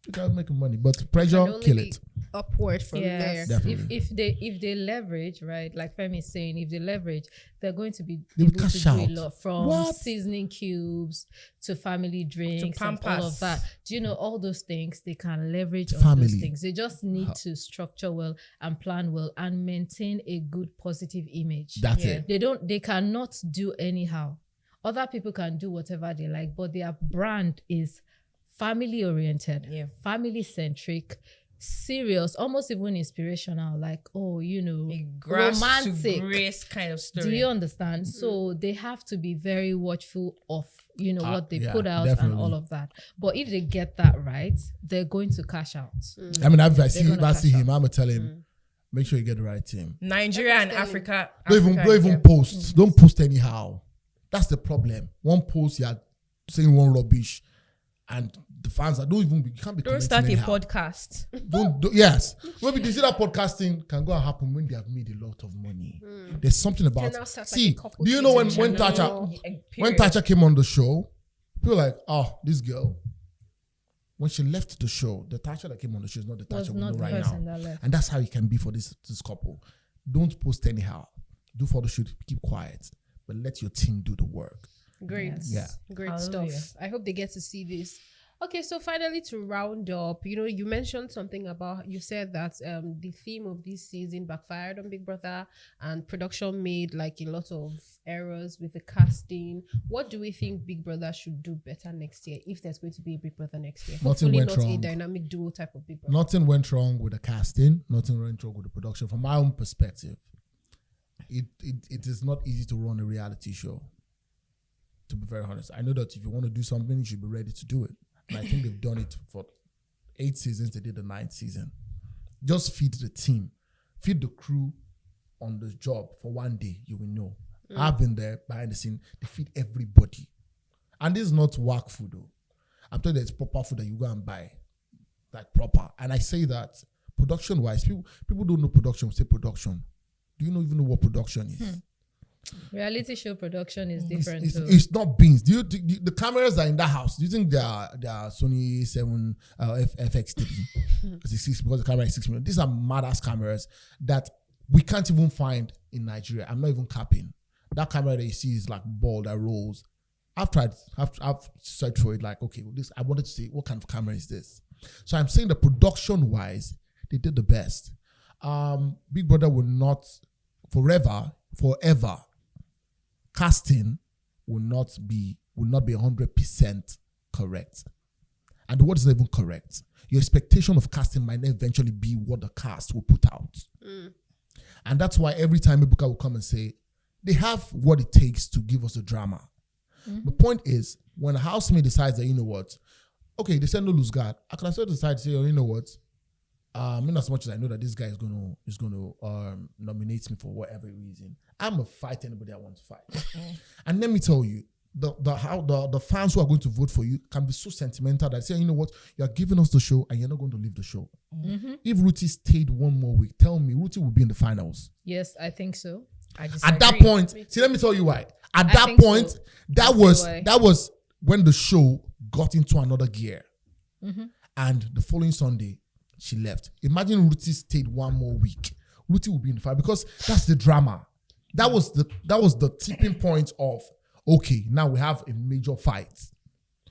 You guys making money, but pressure, And only kill be it. upward from there. Yes, Definitely. if they leverage, right, like Femi is saying, if they leverage, they're going to be They will able to cash do a out. lot, from What? seasoning cubes to family drinks and all Pampers. of that. Do you know all those things they can leverage on Family. those things? They just need to structure well and plan well and maintain a good positive image. That's it. They cannot do anyhow. Other people can do whatever they like, but their brand is family oriented, family centric, serious, almost even inspirational, like, oh, you know, A grass romantic. to grace kind of story. Do you understand? So they have to be very watchful of, you know, what they yeah, put out definitely. and all of that. But if they get that right, they're going to cash out. I mean, if I They're see gonna him, cash I'm gonna tell him, make sure you get the right team. Nigeria and Africa. Don't even post. Don't post anyhow. That's the problem. One post, you're saying one rubbish, and the fans are you can't be. Don't start anyhow. a podcast. Don't yes. Maybe they see that podcasting can go and happen when they have made a lot of money. There's something about. Can now start like See, a couple do you know when seasons, when Tacha came on the show, people were like, oh, this girl. When she left the show, the Tacha that came on the show is not the Was Tacha we not know the right person now. that left. And that's how it can be for this couple. Don't post anyhow. Do photo shoot, keep quiet, but let your team do the work. Great. Yes. Yeah. Great Hallelujah. stuff. I hope they get to see this. Okay, so finally to round up, you know, you mentioned something about, you said that the theme of this season backfired on Big Brother and production made like a lot of errors with the casting. What do we think Big Brother should do better next year if there's going to be a Big Brother next year? Nothing Hopefully went not wrong. a dynamic duo type of Big Brother. Nothing went wrong with the casting. Nothing went wrong with the production. From my own perspective, it is not easy to run a reality show. To be very honest, I know that if you want to do something, you should be ready to do it. And I think they've done it for 8 seasons. They did the 9th season. Just feed the team, feed the crew on the job for one day. You will know. I've been there behind the scene. They feed everybody, and this is not work food though. I'm telling you, it's proper food that you go and buy, like proper. And I say that production wise, people don't know production. We say production. Do you even know what production is? Reality show production is different. It's not beans. Do the cameras are in that house? Do you think they are Sony 7 FX3? Because the camera is 6 million. These are mad-ass cameras that we can't even find in Nigeria. I'm not even capping. That camera that you see is like ball that rolls. I've searched for it. Like, okay, I wanted to see what kind of camera is this. So I'm saying the production-wise, they did the best. Big Brother will not forever. Casting will not be 100% correct. And what is not even correct? Your expectation of casting might not eventually be what the cast will put out. And that's why every time Ebuka will come and say, they have what it takes to give us the drama. The point is, when a housemate decides that, you know what, okay, they said no lose guard, I can also decide to say, oh, you know what, in as much as I know that this guy is going to nominate me for whatever reason, I'm gonna fight anybody I want to fight. And let me tell you, the fans who are going to vote for you can be so sentimental that say, you know what, you are giving us the show and you're not going to leave the show. If Ruti stayed one more week, tell me Ruti will be in the finals. Yes, I think so. At that point, see, let me tell you why. At that point, so. that was when the show got into another gear. And the following Sunday, she left. Imagine Ruti stayed one more week. Ruti will be in the fight because that's the drama. That was the tipping point of, okay, now we have a major fight.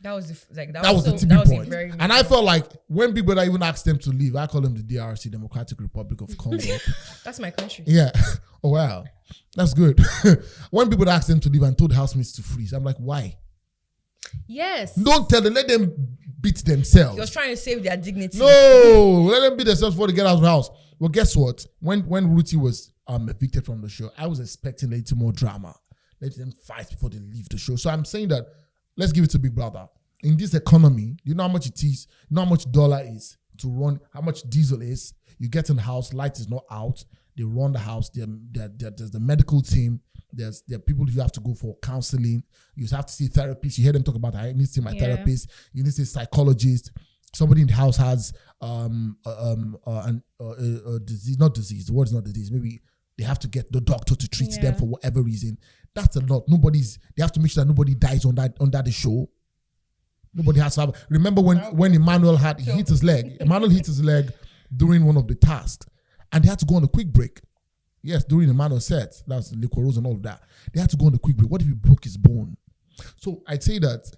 That was the tipping point. And I felt like when Big Brother even asked them to leave, I call them the DRC, Democratic Republic of Congo. That's my country. Yeah. Oh wow, that's good. When people asked them to leave and told the housemates to freeze, I'm like, why? Yes. Don't tell them. Let them beat themselves. He was trying to save their dignity. No, let them beat themselves before they get out of the house. Well, guess what? When Ruti was evicted from the show, I was expecting a little more drama. Let them fight before they leave the show. So I'm saying that let's give it to Big Brother. In this economy, you know how much it is, you know how much dollar is to run, how much diesel is. You get in the house, light is not out. They run the house. There's the medical team. There are people you have to go for counseling. You have to see therapists. You hear them talk about, I need to see my therapist. You need to see a psychologist. Somebody in the house has a disease, not disease. The word is not disease. Maybe they have to get the doctor to treat them for whatever reason. That's a lot. They have to make sure that nobody dies under the show. Nobody has to have. Remember when Emmanuel hit his leg? Emmanuel hit his leg during one of the tasks, and they had to go on a quick break. Yes, during Emmanuel's set, that's Liquorose and all of that. They had to go on a quick break. What if he broke his bone? So I'd say that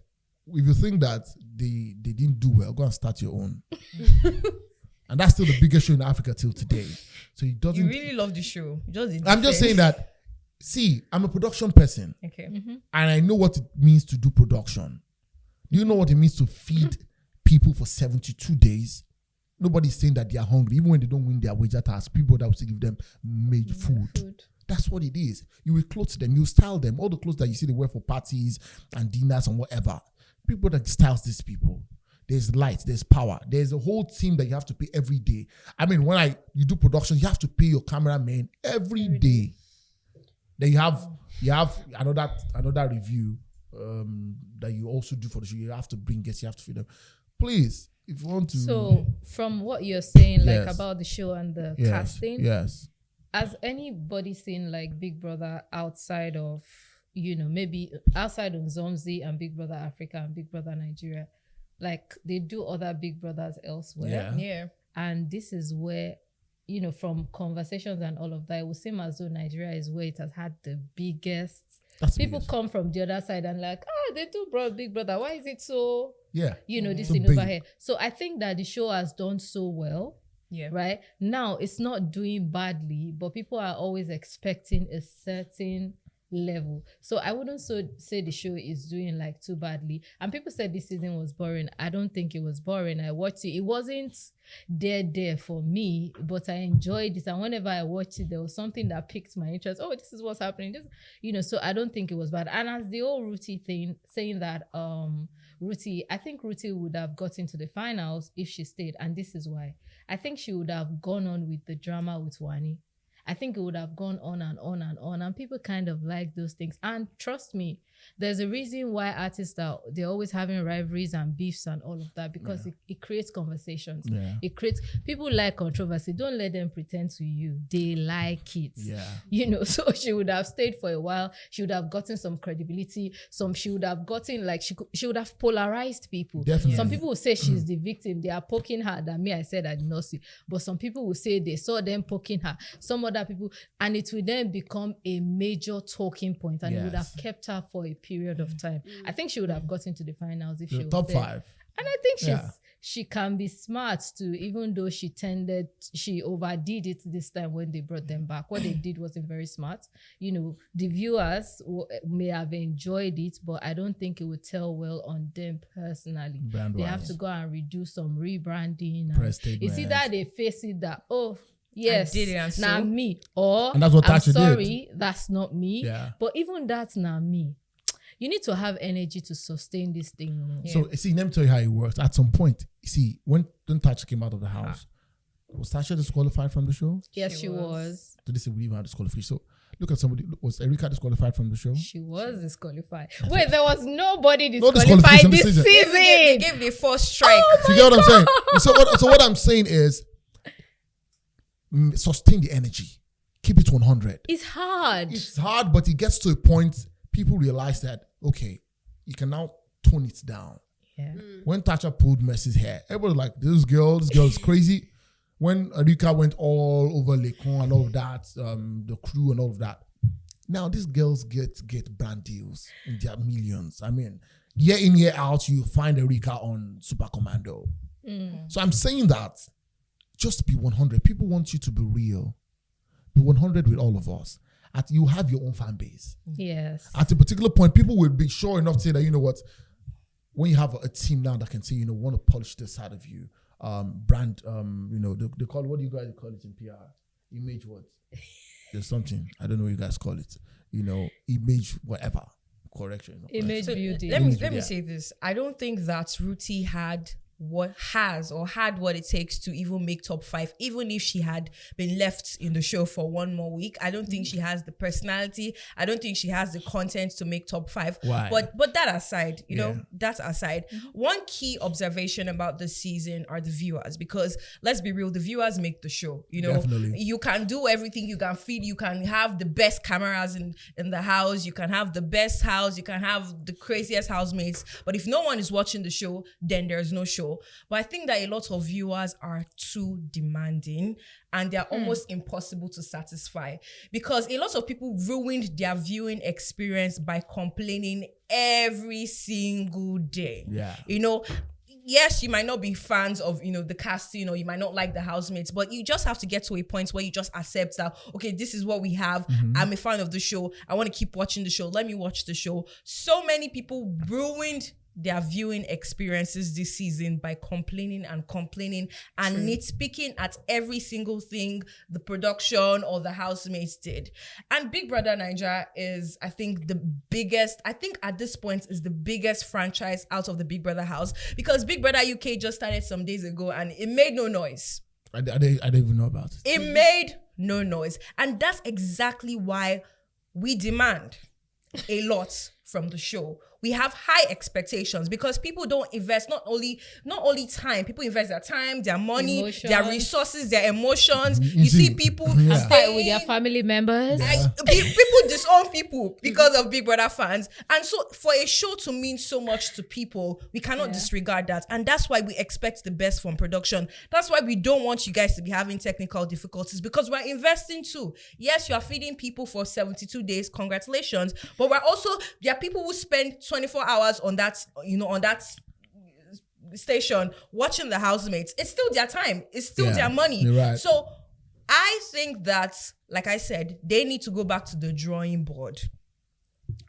if you think that they didn't do well, go and start your own. And that's still the biggest show in Africa till today. So he doesn't. You really love the show. I'm just saying that. See, I'm a production person. Okay. And I know what it means to do production. Do you know what it means to feed people for 72 days? Nobody's saying that they are hungry. Even when they don't win their wage task, people that will still give them made food. That's what it is. You will clothe them, you style them. All the clothes that you see they wear for parties and dinners and whatever. People that styles these people. There's light, there's power. There's a whole team that you have to pay every day. I mean, when you do production, you have to pay your cameraman every day. Then you have another review that you also do for the show. You have to bring guests, you have to feed them. Please, if you want to. So from what you're saying, like about the show and the casting, has anybody seen like Big Brother outside of, maybe outside of Zomzi and Big Brother Africa and Big Brother Nigeria? Like they do other Big Brothers elsewhere. Yeah. And this is where, from conversations and all of that, it would seem as though Nigeria is where it has had the biggest. People come from the other side and like, they do Big Brother. Why is it so, this so thing big. over here? So I think that the show has done so well. Yeah. Right? Now, it's not doing badly, but people are always expecting a certain level. So I wouldn't say the show is doing like too badly. And people said this season was boring. I don't think it was boring. I watched it. It wasn't there for me, but I enjoyed it. And whenever I watched it, there was something that piqued my interest. Oh, this is what's happening. So I don't think it was bad. And as the whole Ruti thing, saying that I think Ruti would have gotten to the finals if she stayed. And this is why. I think she would have gone on with the drama with Wani. I think it would have gone on and on and on, and people kind of like those things. And trust me, there's a reason why artists they're always having rivalries and beefs and all of that, because it creates conversations. Yeah. It creates, people like controversy. Don't let them pretend to you. They like it. Yeah. So she would have stayed for a while. She would have gotten some credibility. She would have gotten she would have polarized people. Definitely. Some people will say she's the victim. They are poking her than me. I said I did not see. But some people will say they saw them poking her. Some other people, and it will then become a major talking point, and it would have kept her for a period of time. I think she would have gotten to the finals if she was top there. 5. And I think she can be smart too, even though she overdid it this time when they brought them back. What they did wasn't very smart. The viewers may have enjoyed it, but I don't think it would tell well on them personally. They have to go and redo some rebranding. It's either they face it that, yes, not me. Or and that's what I'm Tasha sorry, did. that's not me. Yeah. But even that's not me. You need to have energy to sustain this thing. Yeah. So, see, let me tell you how it works. At some point, see, when Tasha came out of the house, was Tasha disqualified from the show? Yes, she was. So this is we even had disqualification. So look at somebody. Was Erika disqualified from the show? She was disqualified. Wait, there was nobody disqualified this season. They gave the first strike. Oh, you get what I'm saying? So what I'm saying is, sustain the energy. Keep it 100. It's hard. It's hard, but it gets to a point, people realize that, okay, you can now tone it down. Yeah. When Tasha pulled Messi's hair, everybody was like, this girl is crazy. When Erika went all over Lekon and all of that, the crew and all of that. Now these girls get brand deals in their millions. I mean, year in, year out, you find Erika on Super Commando. So I'm saying that just be 100. People want you to be real. Be 100 with all of us. You have your own fan base. Yes. At a particular point, people will be sure enough to say that, you know what, when you have a team now that can say, we want to polish this side of you, brand, they call, what do you guys call it in PR? Image what? There's something, I don't know what you guys call it. Image whatever. Correction. Image building. Let me say this. I don't think that Ruti had what it takes to even make top 5, even if she had been left in the show for one more week. I don't think she has the personality. I don't think she has the content to make top 5. Why? But that aside, that aside, one key observation about this season are the viewers, because let's be real, the viewers make the show. Definitely. You can do everything, you can feed, you can have the best cameras in the house, you can have the best house, you can have the craziest housemates, but if no one is watching the show, then there's no show. But I think that a lot of viewers are too demanding and they're almost impossible to satisfy, because a lot of people ruined their viewing experience by complaining every single day. Yeah. Yes, you might not be fans of, the casting, or you might not like the housemates, but you just have to get to a point where you just accept that, okay, this is what we have. I'm a fan of the show. I want to keep watching the show. Let me watch the show. So many people ruined their viewing experiences this season by complaining and nitpicking at every single thing the production or the housemates did. And Big Brother Naija is, I think, at this point is the biggest franchise out of the Big Brother house, because Big Brother UK just started some days ago and it made no noise. I didn't even know about it. It made no noise. And that's exactly why we demand a lot from the show. We have high expectations because people don't invest not only time, people invest their time, their money, their resources, their emotions. You see people stay with their family members. People disown people because of Big Brother fans. And so for a show to mean so much to people, we cannot disregard that. And that's why we expect the best from production. That's why we don't want you guys to be having technical difficulties, because we're investing too. Yes, you are feeding people for 72 days. Congratulations. But there are people who spend 24 hours on that, on that station watching the housemates. It's still their time. It's still their money. You're right. So I think that, like I said, they need to go back to the drawing board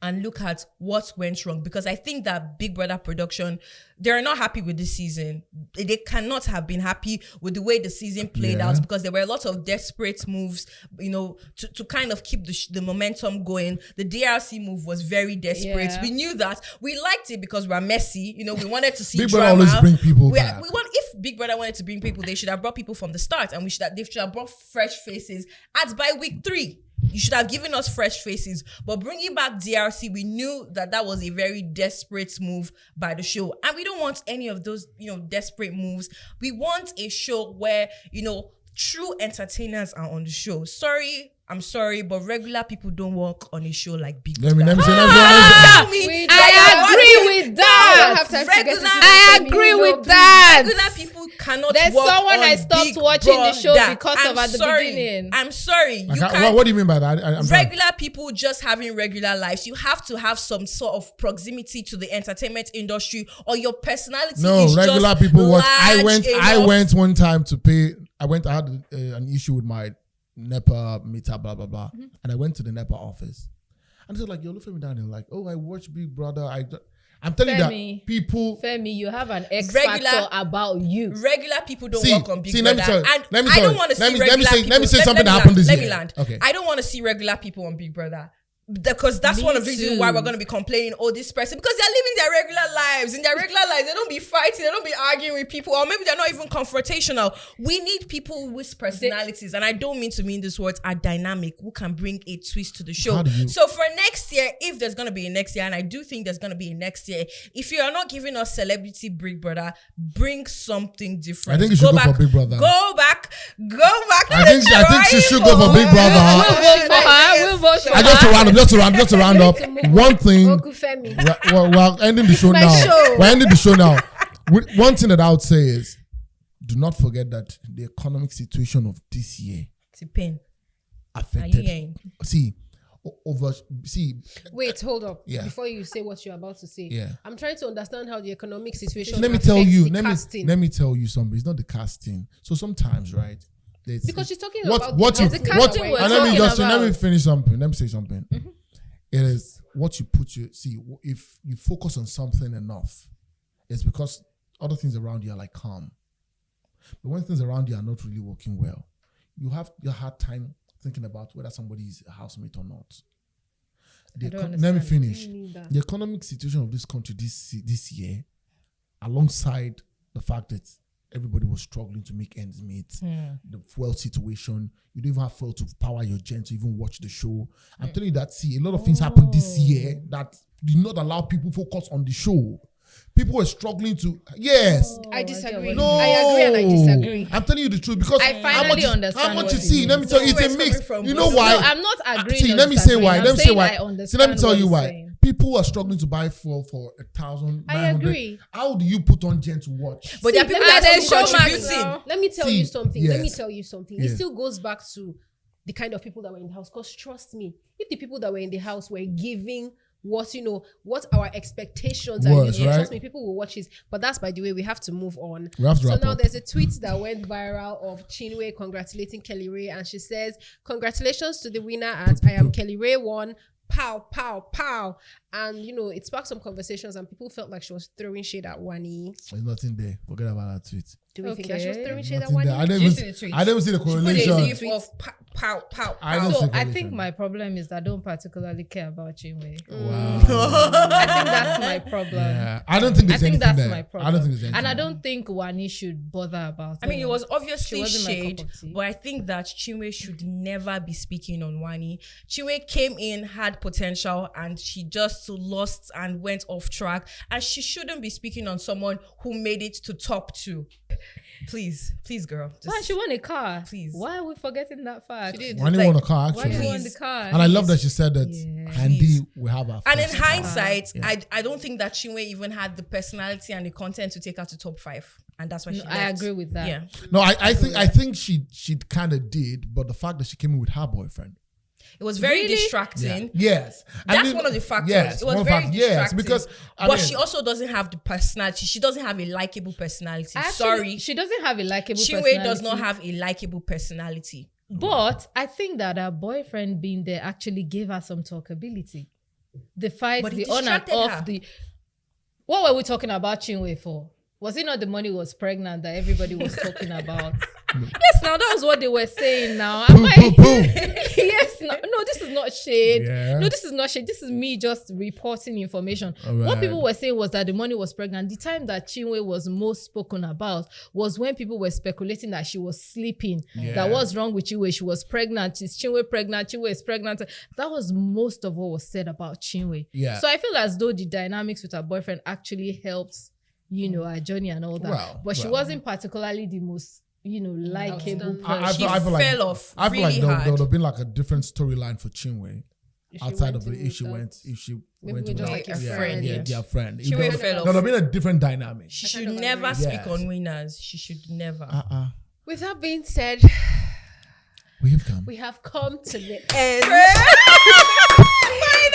and look at what went wrong, because I think that Big Brother production, they're not happy with this season. They cannot have been happy with the way the season played out, because there were a lot of desperate moves, to kind of keep the momentum going. The DRC move was very desperate. We knew that. We liked it because we're messy. We wanted to see Big drama. Brother always bring people back. If Big Brother wanted to bring people, they should have brought people from the start, and they should have brought fresh faces by week 3. You should have given us fresh faces. But bringing back DRC, we knew that was a very desperate move by the show. And we don't want any of those, desperate moves. We want a show where, true entertainers are on the show. I'm sorry, but regular people don't work on a show like Big Brother. Let me say. I agree with that. I agree with that. Regular people cannot There's work someone on I stopped Big watching the show Brother. because of at the beginning. I'm sorry. What do you mean by that? I'm regular people just having regular lives. You have to have some sort of proximity to the entertainment industry, or your personality is regular just people watch. I enough. went one time to pay. I had an issue with my NEPA meter, blah blah blah, and I went to the NEPA office, and they're like, "You're looking me down." They're like, "Oh, I watch Big Brother." I'm telling Femi, you that people. Femi, you have an X factor about you. Regular people don't work on Big Brother, and let me I don't want to see regular people. Let me say something that happened this year. Let me land. Okay. I don't want to see regular people on Big Brother. Because that's one of the reasons why we're going to be complaining, this person, because they're living their regular lives. In their regular lives, they don't be fighting, they don't be arguing with people, or maybe they're not even confrontational. We need people with personalities, and I don't mean to mean these words, are dynamic, who can bring a twist to the show. So for next year, if there's going to be a next year, and I do think there's going to be a next year, if you are not giving us celebrity Big Brother, bring something different. I think you should go for Big Brother. Go back. I think she should go for Big Brother. We'll vote for her. Just to round up, one thing. We're ending the show now. We're ending the show now. One thing that I would say is, do not forget that the economic situation of this year affected. Wait, hold up. Yeah. Before you say what you're about to say, yeah. I'm trying to understand how the economic situation. Let me tell you something. It's not the casting. So sometimes, right? Because she's talking about let me finish something. Let me say something. Mm-hmm. It is what you put if you focus on something enough, it's because other things around you are like calm. But when things around you are not really working well, you have your hard time thinking about whether somebody is a housemate or not. Let me finish. The economic situation of this country this year, alongside the fact that everybody was struggling to make ends meet, the fuel situation, you don't even have fuel to power your gen to even watch the show. I'm telling you that, a lot of things happened this year that did not allow people focus on the show. People were struggling to, I disagree. No. I agree and I disagree. I'm telling you the truth, because I finally understand how much what you see. Let me tell you, it's a mix. You know why? No, I'm not agreeing. See, let me say why. Let me tell you why. Saying. People are struggling to buy fuel for 1,000. I agree. How do you put on gen to watch? But there are people that are still contributing. Let me tell you something. Yes. Let me tell you something. Yes. It still goes back to the kind of people that were in the house. Because trust me, if the people that were in the house were giving what our expectations are, trust me, people will watch it. But that's by the way, we have to move on. So now there's a tweet that went viral of Chinwe congratulating Kellyrae, and she says, "Congratulations to the winner at I am Kellyrae 1. pow, pow, pow. And, it sparked some conversations and people felt like she was throwing shade at Wani. There's nothing there. Forget about that tweet. Do we think that she was throwing shade at Nothing Wani? there. I Did you see the tweet? didn't even see the Put a correlation. gif of pow, pow, I pow. don't So see I correlation. think my problem is that I don't particularly care about Chinwe. Wow. I think that's my problem. Yeah. I don't think I there's think anything that's there. my problem. I don't think there's anything And I there. don't think Wani should bother about it. I mean, it was obviously She wasn't my shade, cup of tea. but I think that Chinwe should never be speaking on Wani. Chinwe came in, had potential, and she just lost and went off track. And she shouldn't be speaking on someone who made it to top 2. Please, girl. Why she won a car? Please. Why are we forgetting that fact? She did. Wani like, won a car, Why actually. you won the Please. car? And I love that she said that Yeah. Handy will have her And in first car. hindsight, Yeah. I don't think that Chinwe even had the personality and the content to take her to top 5. And that's why she No, left. I agree with that. Yeah. No, I think she kind of did, but the fact that she came in with her boyfriend. It was very Really? distracting. Yes. That's one of the factors. Yes, It was one very fact- distracting. Yes, because but she also doesn't have the personality. She doesn't have a likable personality. Actually, Sorry. she doesn't have a likable Chinwe personality. does not have a likable personality. But I think that her boyfriend being there actually gave her some talkability. The fight, But the it on and distracted off, her. what were we talking about Chinwe for? Was it not the money was pregnant that everybody was talking about? Yes, now that was what they were saying now. Am I- Yes, no, this is not shade. Yeah. No, this is not shade. This is me just reporting information. Alright. What people were saying was that the money was pregnant. The time that Chinwe was most spoken about was when people were speculating that she was sleeping. Yeah. That was wrong with Chinwe. She was pregnant. Is Chinwe pregnant? Chinwe is pregnant. That was most of what was said about Chinwe. Yeah. So I feel as though the dynamics with her boyfriend actually helped, her journey and all that. Well, but she well. wasn't particularly the most, likable Outstanding. person. She feel like- fell off I feel really like there hard. would have been like a different storyline for Chinwe If she outside went of the in if she without- went if she Maybe went with just without- like a yeah, friend. yeah, friend. Chinwe There fell would off. have been a different dynamic. She I should kind of never agree. speak Yes. on winners. She should never. With that being said, We've come. we have come to the end.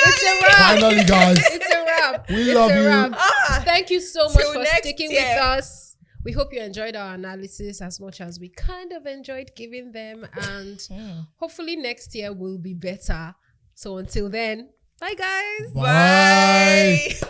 It's a wrap. Finally, guys. It's a wrap. We It's love a you. wrap. Thank you so much Till for next sticking year. with us. We hope you enjoyed our analysis as much as we kind of enjoyed giving them. And hopefully next year will be better. So until then, bye guys. Bye. Bye.